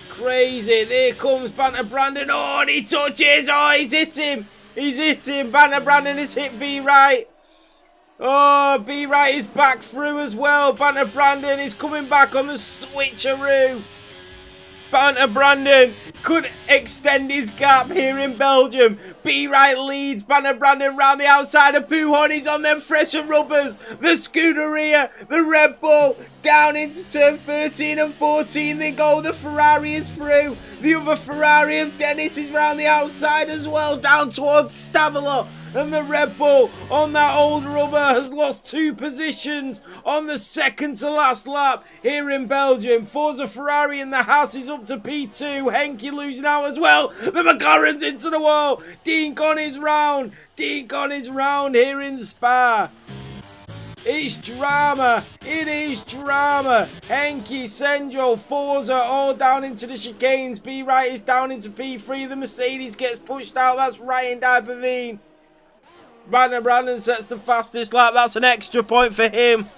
S1: Crazy. There comes Banter Brandon. Oh, and he touches. Oh, he's hit him. He's hit him. Banter Brandon has hit B-Right. Oh, B-Right is back through as well. Banter Brandon is coming back on the switcheroo. Banter Brandon could extend his gap here in Belgium. B-Right leads Banter Brandon round the outside of Pujon. He's on them fresher rubbers. The Scuderia, the Red Bull, down into turn 13 and 14 they go. The Ferrari is through. The other Ferrari of Dennis is round the outside as well, down towards Stavelot. And the Red Bull on that old rubber has lost 2 positions on the second to last lap here in Belgium. Forza Ferrari in the house is up to P2. Henke losing out as well. The McLaren's into the wall. Dean gone his round. Dean gone his round here in Spa. It's drama. It is drama. Henke, Senjo, Forza all down into the chicanes. B-Right is down into P3. The Mercedes gets pushed out. That's Ryan Diverveen. Banter Brandon sets the fastest lap. That's an extra point for him.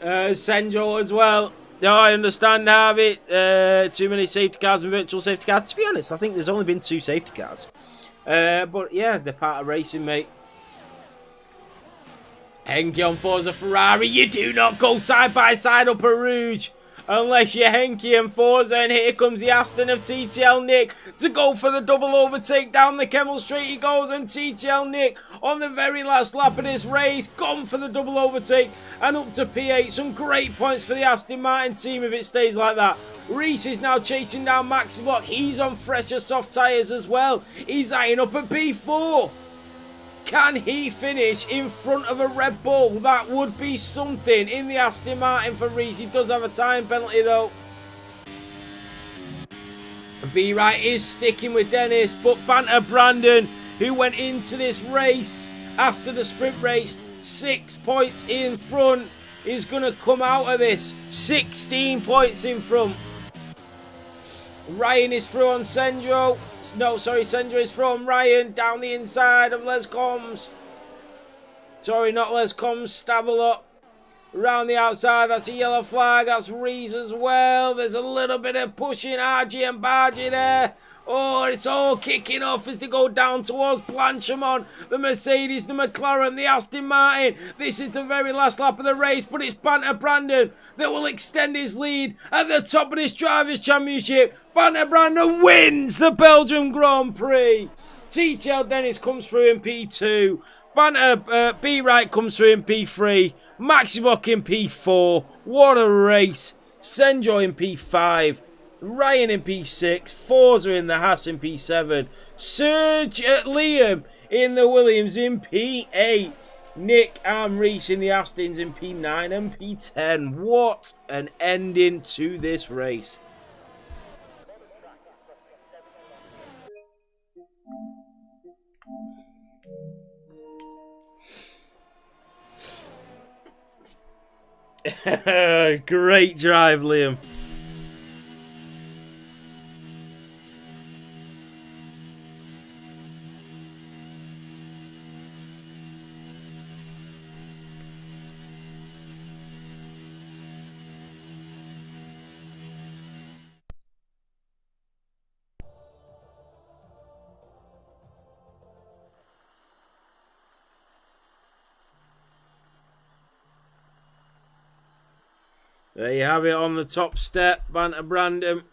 S1: Senjo as well. No, I understand now of it. Too many safety cars and virtual safety cars. To be honest, I think there's only been 2 safety cars. But yeah, they're part of racing, mate. Henke on Forza Ferrari. You do not go side by side up a Rouge. Unless you're Henke and Forza, and here comes the Aston of TTL Nick to go for the double overtake. Down the Kemmel Straight he goes, and TTL Nick on the very last lap of this race, gone for the double overtake and up to P8. Some great points for the Aston Martin team if it stays like that. Reese is now chasing down Maxi Block. He's on fresher soft tyres as well. He's eyeing up at P4. Can he finish in front of a Red Bull? That would be something in the Aston Martin for Reese. He does have a time penalty though. B-Right is sticking with Dennis, but Banter Brandon, who went into this race after the sprint race 6 points in front, is going to come out of this 16 points in front. Ryan is through on Senjo. No, sorry, Senjo is through on Ryan. Down the inside of Les Combs. Sorry, not Les Combs. Stavelot. Around the outside, that's a yellow flag. That's Reese as well. There's a little bit of pushing RG and Bargy there. Oh, it's all kicking off as they go down towards Blanchimont. The Mercedes, the McLaren, the Aston Martin. This is the very last lap of the race, but it's Banter Brandon that will extend his lead at the top of this Drivers' Championship. Banter Brandon wins the Belgium Grand Prix. TTL Dennis comes through in P2. Banter B-Right comes through in P3. Maxi Block in P4. What a race. Senjo in P5. Ryan in P6, Forza in the Haas in P7, Serge Liam in the Williams in P8, Nick and Reese in the Astons in P9 and P10. What an ending to this race. Great drive, Liam. There you have it on the top step, Banter Brandon.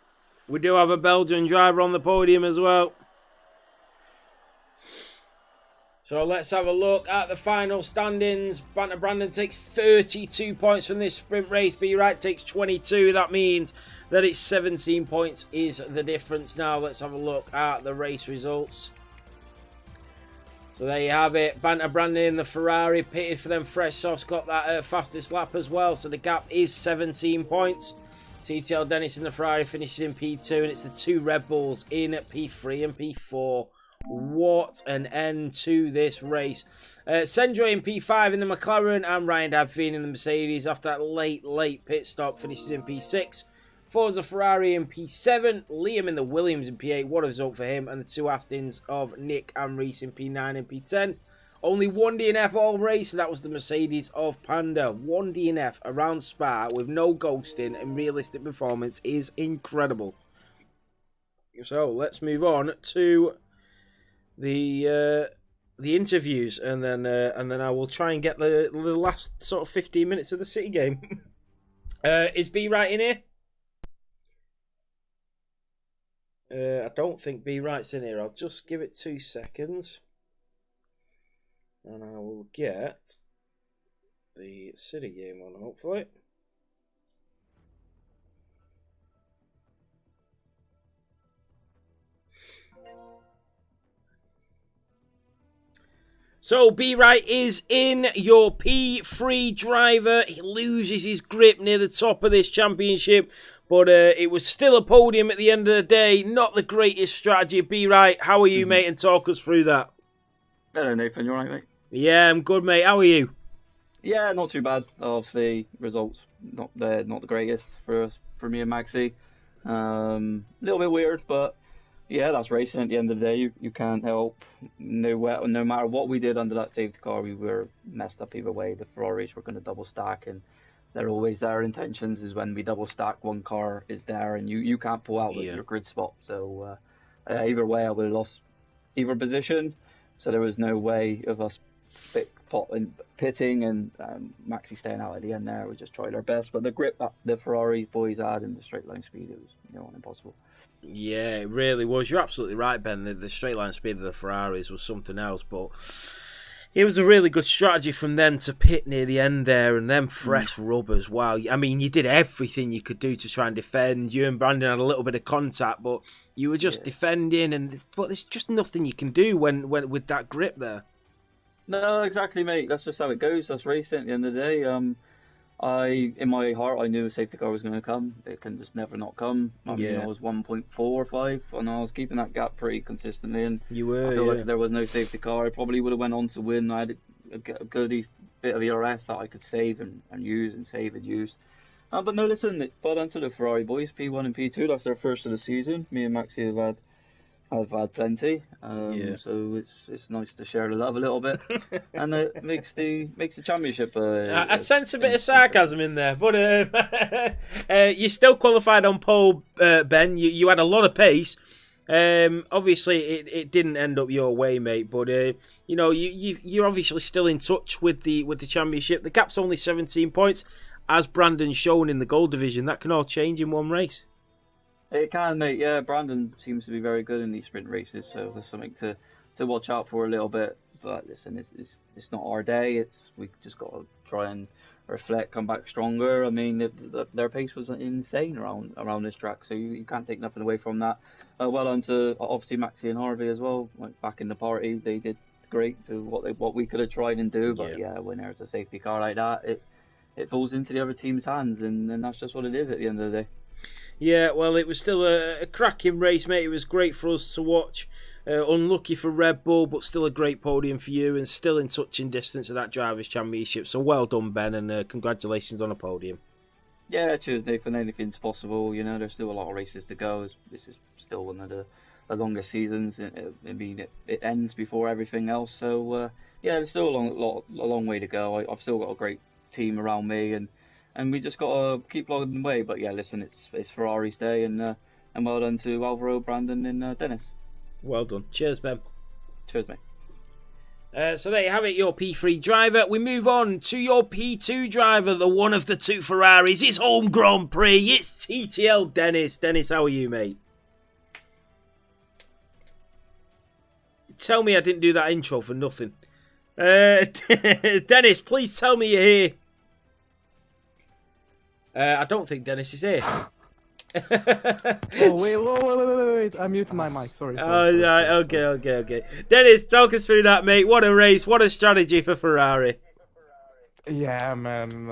S1: We do have a Belgian driver on the podium as well. So let's have a look at the final standings. Banter Brandon takes 32 points from this sprint race. Be Right takes 22. That means that it's 17 points is the difference now. Let's have a look at the race results. So there you have it. Banter Brandon in the Ferrari, pitted for them fresh softs, got that fastest lap as well. So the gap is 17 points. TTL Dennis in the Ferrari finishes in P2, and it's the two Red Bulls in P3 and P4. What an end to this race. Sendro in P5 in the McLaren, and Ryan Dabfien in the Mercedes after that late pit stop finishes in P6. Forza Ferrari in P7, Liam in the Williams in P8, what a result for him, and the two Astons of Nick and Reese in P9 and P10. Only one DNF all race, and that was the Mercedes of Panda. One DNF around Spa with no ghosting and realistic performance is incredible. So let's move on to the interviews, and then I will try and get the last sort of 15 minutes of the City game. Is B Right in here? I don't think B Right's in here. I'll just give it 2 seconds, and I will get the City game on, hopefully. So B Right is in, your P3 driver. He loses his grip near the top of this championship, but it was still a podium at the end of the day. Not the greatest strategy. B Right, how are you, mate? And talk us through that.
S4: Hello, Nathan. You alright, mate?
S1: Yeah, I'm good, mate. How are you?
S4: Yeah, not too bad. Obviously, results not the greatest for me and Maxi. A little bit weird, but yeah, that's racing. At the end of the day, you can't help. No matter what we did under that safety car, we were messed up either way. The Ferraris were going to double stack, and they're always their intentions is when we double stack, one car is there, and you can't pull out your grid spot. So either way, I would have lost either position. So there was no way of us pitting and Maxi staying out at the end there. We just tried our best, but the grip that the Ferrari boys had and the straight line speed, it was impossible.
S1: Yeah, it really was. You're absolutely right, Ben. The straight line speed of the Ferraris was something else, but it was a really good strategy from them to pit near the end there, and them fresh rubbers. Wow, I mean, you did everything you could do to try and defend. You and Brandon had a little bit of contact, but you were just defending, but there's just nothing you can do when with that grip there.
S4: No, exactly, mate. That's just how it goes. That's racing at the end of the day. In my heart, I knew a safety car was going to come. It can just never not come. I mean, I was 1.45, and I was keeping that gap pretty consistently. And
S1: you were.
S4: I feel like if there was no safety car, I probably would have went on to win. I had a good bit of ERS that I could save and use and save and use. But no, listen, well done to the Ferrari boys, P1 and P2. That's their first of the season. Me and Maxi have had plenty, so it's nice to share the love a little bit, and it makes the championship.
S1: I sense a bit of sarcasm in there, but you still qualified on pole, Ben. You had a lot of pace. Obviously, it didn't end up your way, mate. But you're obviously still in touch with the championship. The gap's only 17 points, as Brandon's shown in the gold division. That can all change in one race.
S4: It can, mate. Yeah, Brandon seems to be very good in these sprint races, so there's something to watch out for a little bit. But listen, it's not our day. We just got to try and reflect, come back stronger. I mean, their pace was insane around this track, so you can't take nothing away from that. Well done to obviously Maxi and Harvey as well. Like back in the party, they did great to what we could have tried and do. But yeah, when there's a safety car like that, it falls into the other team's hands, and that's just what it is at the end of the day.
S1: Yeah, well, it was still a cracking race, mate. It was great for us to watch. Unlucky for Red Bull, but still a great podium for you, and still in touching distance of that Drivers' Championship. So well done, Ben, and congratulations on a podium.
S4: Yeah, cheers, Nathan. Anything's possible. There's still a lot of races to go. This is still one of the longest seasons. It ends before everything else. So, there's still a long way to go. I've still got a great team around me, and we just got to keep plugging away. But yeah, listen, it's Ferrari's day, and well done to Alvaro, Brandon, and Dennis.
S1: Well done. Cheers, Ben.
S4: Cheers, mate.
S1: So there you have it, your P3 driver. We move on to your P2 driver, the one of the two Ferraris. It's home Grand Prix. It's TTL Dennis. Dennis, how are you, mate? Tell me I didn't do that intro for nothing. Dennis, please tell me you're here. I don't think Dennis is here.
S5: Wait. I muted my mic. Sorry.
S1: Okay. Dennis, talk us through that, mate. What a race. What a strategy for Ferrari.
S5: Yeah, man.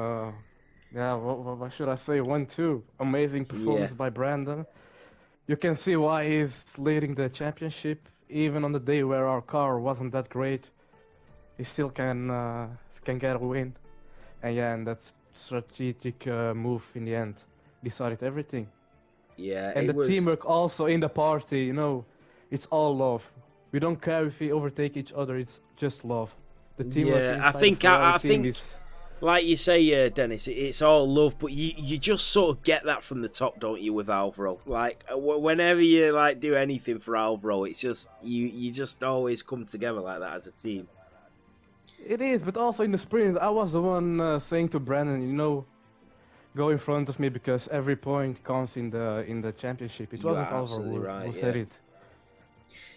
S5: What should I say? 1-2. Amazing performance by Brandon. You can see why he's leading the championship. Even on the day where our car wasn't that great, he still can get a win. And that strategic move in the end decided everything.
S1: Yeah,
S5: and the teamwork also in the party, it's all love. We don't care if we overtake each other, it's just love. The teamwork.
S1: Yeah, I think like you say, Dennis, it's all love, but you just sort of get that from the top, don't you, with Alvaro? Like whenever you do anything for Alvaro, it's just you just always come together like that as a team.
S5: It is, but also in the sprint, I was the one saying to Brandon, go in front of me because every point counts in the championship. It wasn't Alvaro who said it.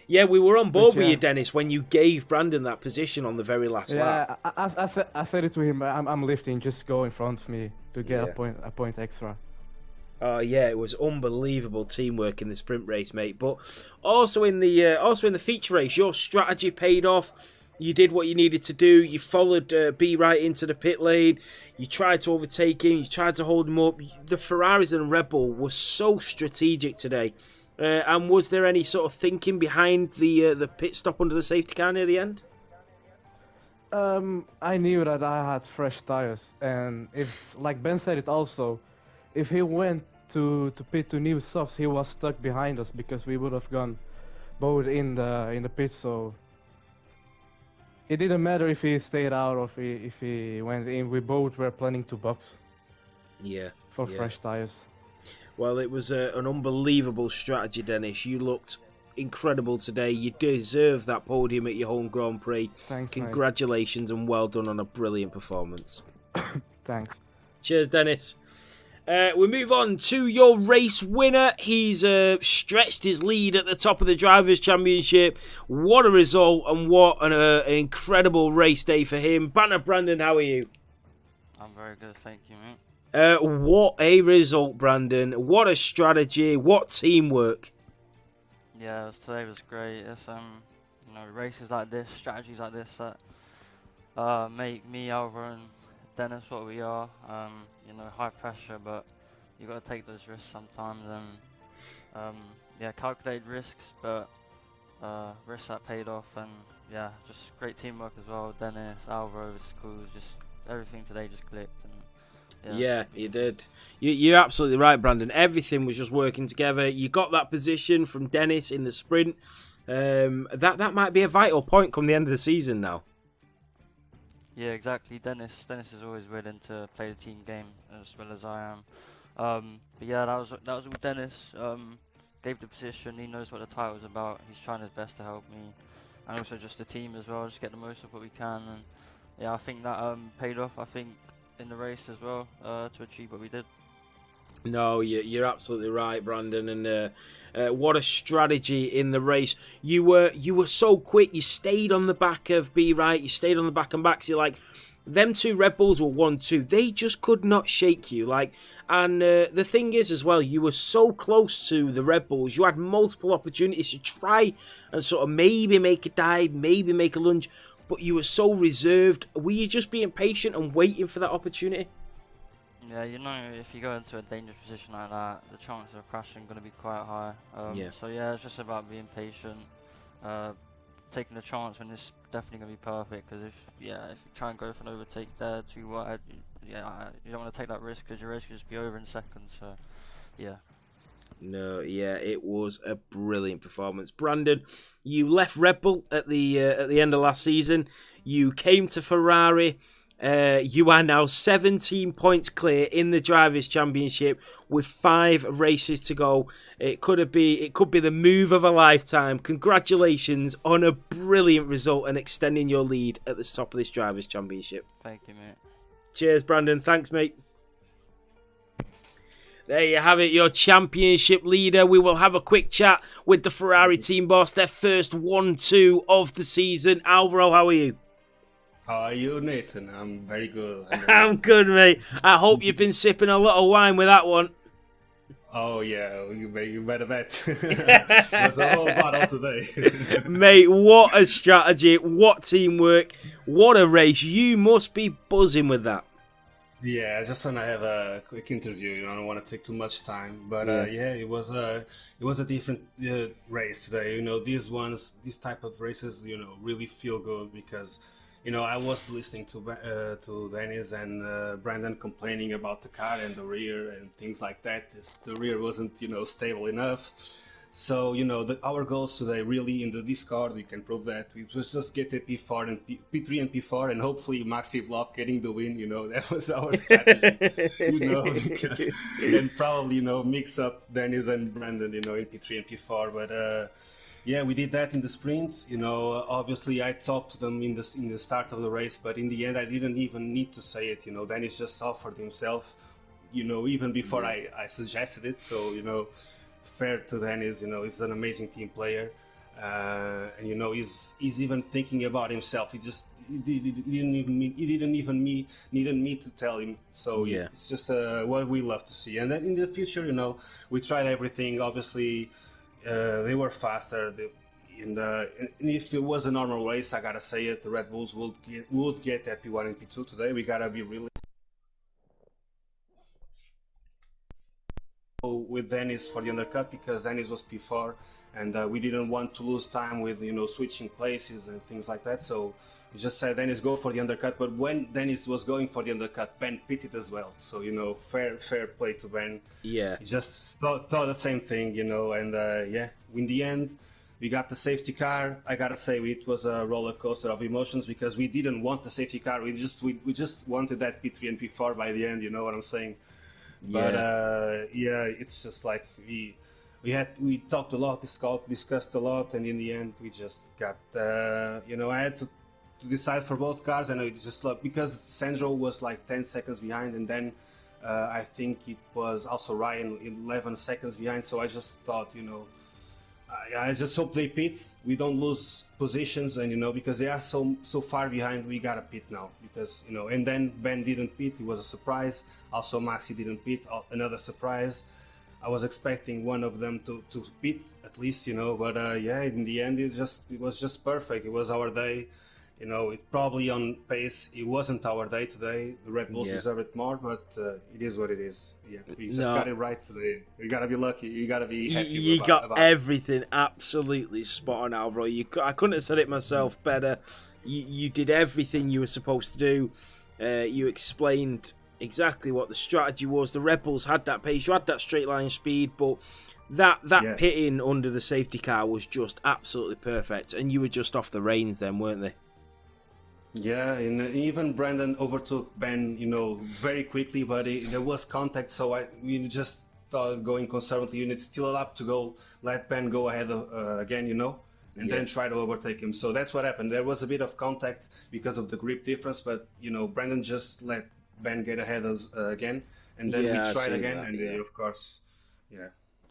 S1: Yeah, we were on board with you, Dennis, when you gave Brandon that position on the very last lap.
S5: Yeah, I said it to him. I'm lifting. Just go in front of me to get a point extra.
S1: Oh yeah, it was unbelievable teamwork in the sprint race, mate. But also in the feature race, your strategy paid off. You did what you needed to do. You followed B right into the pit lane. You tried to overtake him. You tried to hold him up. The Ferraris and Red Bull were so strategic today. And was there any sort of thinking behind the pit stop under the safety car near the end?
S5: I knew that I had fresh tires, and if, like Ben said it also, if he went to pit to new softs, he was stuck behind us because we would have gone both in the pit. So it didn't matter if he stayed out or if he went in. We both were planning to box.
S1: Yeah.
S5: For fresh tires.
S1: Well, it was an unbelievable strategy, Dennis. You looked incredible today. You deserve that podium at your home Grand Prix.
S5: Thanks,
S1: Congratulations, mate. And well done on a brilliant performance.
S5: Thanks.
S1: Cheers, Dennis. We move on to your race winner. He's stretched his lead at the top of the Drivers' Championship. What a result and what an incredible race day for him. Banner Brandon, how are you?
S6: I'm very good, thank you, mate.
S1: What a result, Brandon. What a strategy. What teamwork.
S6: Yeah, today was great. It's races like this, strategies like this that make me, Alva, and Dennis what we are. High pressure, but you got to take those risks sometimes. And calculated risks, but risks that paid off. And just great teamwork as well. Dennis, Alva, schools, just everything today just clicked. And
S1: yeah, you did. You're absolutely right, Brandon. Everything was just working together. You got that position from Dennis in the sprint. That might be a vital point come the end of the season now.
S6: Yeah, exactly. Dennis is always willing to play the team game as well as I am. But yeah, that was with Dennis. Gave the position. He knows what the title's about. He's trying his best to help me, and also just the team as well. Just get the most of what we can. And yeah, I think that paid off. I think in the race as well to achieve what we did.
S1: No, you're absolutely right, Brandon, and what a strategy in the race. You were so quick. You stayed on the back of B right. You stayed on the back and backs. You're like, them two Red Bulls were 1-2. They just could not shake you. And the thing is as well, you were so close to the Red Bulls. You had multiple opportunities to try and sort of maybe make a dive, maybe make a lunge. But you were so reserved. Were you just being patient and waiting for that opportunity?
S6: Yeah, if you go into a dangerous position like that, the chances of crashing are going to be quite high. So yeah, it's just about being patient, taking a chance when it's definitely going to be perfect. Because if you try and go for an overtake there too wide, you don't want to take that risk because your race could just be over in seconds. So yeah.
S1: No, yeah, it was a brilliant performance. Brandon, you left Red Bull at the end of last season. You came to Ferrari. You are now 17 points clear in the Drivers' Championship with 5 races to go. It could be the move of a lifetime. Congratulations on a brilliant result and extending your lead at the top of this Drivers' Championship.
S6: Thank you, mate.
S1: Cheers, Brandon. Thanks, mate. There you have it, your championship leader. We will have a quick chat with the Ferrari team boss, their first 1-2 of the season. Alvaro, how are you?
S7: How are you, Nathan? I'm very good.
S1: I'm good, mate. I hope you've been sipping a lot of wine with that one.
S7: Oh, yeah, you better bet. There's a whole bottle today.
S1: Mate, what a strategy, what teamwork, what a race. You must be buzzing with that.
S7: Yeah, I just want to have a quick interview. I don't want to take too much time, but yeah, it was a different race today. These type of races, really feel good because, I was listening to Dennis and Brandon complaining about the car and the rear and things like that. The rear wasn't, stable enough. So, our goals today really in the Discord, we can prove that. We just get a P4 and P3 and P4 and hopefully Maxi Block getting the win, that was our strategy, because, and probably, mix up Dennis and Brandon, in P3 and P4. But, yeah, we did that in the sprint. Obviously I talked to them in the start of the race, but in the end I didn't even need to say it. Dennis just offered himself, even before I suggested it. So, fair to Dennis, he's an amazing team player, and he's even thinking about himself. He didn't even needed me to tell him. So yeah, it's just what we love to see. And then in the future, we tried everything. Obviously, they were faster. And if it was a normal race, I gotta say it, the Red Bulls would get that P1 and P2 today. We gotta be realistic with Dennis for the undercut because Dennis was P4 and we didn't want to lose time with switching places and things like that, so we just said Dennis go for the undercut. But when Dennis was going for the undercut, Ben pitted as well, so fair play to Ben.
S1: Yeah,
S7: he just thought the same thing, and yeah, in the end we got the safety car. I gotta say it was a roller coaster of emotions because we didn't want the safety car, we just wanted that P3 and P4 by the end, you know what I'm saying? But yeah, it's just like we talked a lot, discussed a lot, and in the end we just got I had to decide for both cars, and I just because Sandro was like 10 seconds behind, and then I think it was also Ryan 11 seconds behind. So I just thought, I just hope they pit. We don't lose positions, and because they are so far behind, we gotta pit now because And then Ben didn't pit. It was a surprise. Also, Maxi didn't pit. Another surprise. I was expecting one of them to pit at least, But yeah, in the end, it was just perfect. It was our day. It probably on pace. It wasn't our day today. The Red Bulls deserve it more, but it is what it is. Yeah, we just got it right today. You gotta be lucky. You gotta be happy.
S1: You got everything absolutely spot on, Alvaro. I couldn't have said it myself better. You did everything you were supposed to do. You explained exactly what the strategy was. The Red Bulls had that pace. You had that straight line speed, but that pitting under the safety car was just absolutely perfect. And you were just off the reins then, weren't they?
S7: Yeah, and even Brandon overtook Ben, very quickly, but there was contact, so we just thought going conservatively, it's still a lap to go, let Ben go ahead again, and then try to overtake him. So that's what happened. There was a bit of contact because of the grip difference, but, Brandon just let Ben get ahead again, and then we tried again, and of course,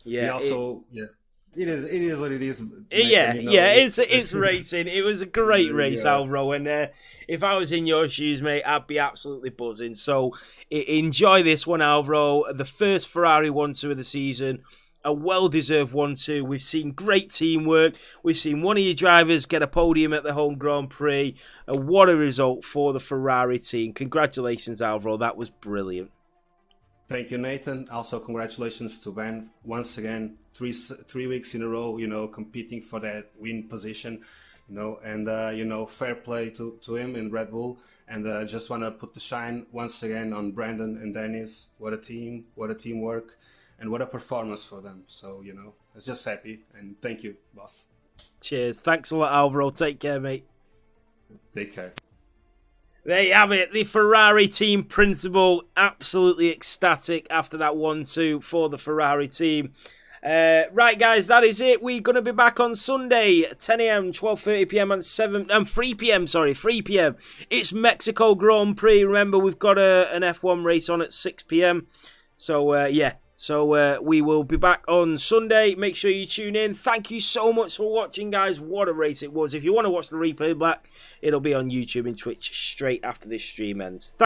S7: he also, It is what it is. Nathan,
S1: it's racing. It was a great race, Alvaro. And if I was in your shoes, mate, I'd be absolutely buzzing. So enjoy this one, Alvaro. The first Ferrari 1-2 of the season. A well-deserved 1-2. We've seen great teamwork. We've seen one of your drivers get a podium at the home Grand Prix. And what a result for the Ferrari team. Congratulations, Alvaro. That was brilliant.
S7: Thank you, Nathan. Also, congratulations to Ben. Once again, three weeks in a row, competing for that win position, and, fair play to him in Red Bull. And I just want to put the shine once again on Brandon and Dennis. What a team, what a teamwork, and what a performance for them. So, I was just happy. And thank you, boss.
S1: Cheers. Thanks a lot, Alvaro. Take care, mate.
S7: Take care.
S1: There you have it. The Ferrari team principal absolutely ecstatic after that 1-2 for the Ferrari team. Right, guys, that is it. We're going to be back on Sunday, 10 a.m., 12:30 p.m. and 3 p.m. Sorry, 3 p.m. It's Mexico Grand Prix. Remember, we've got an F1 race on at 6 p.m. So, yeah. So, we will be back on Sunday. Make sure you tune in. Thank you so much for watching, guys. What a race it was. If you want to watch the replay back, it'll be on YouTube and Twitch straight after this stream ends.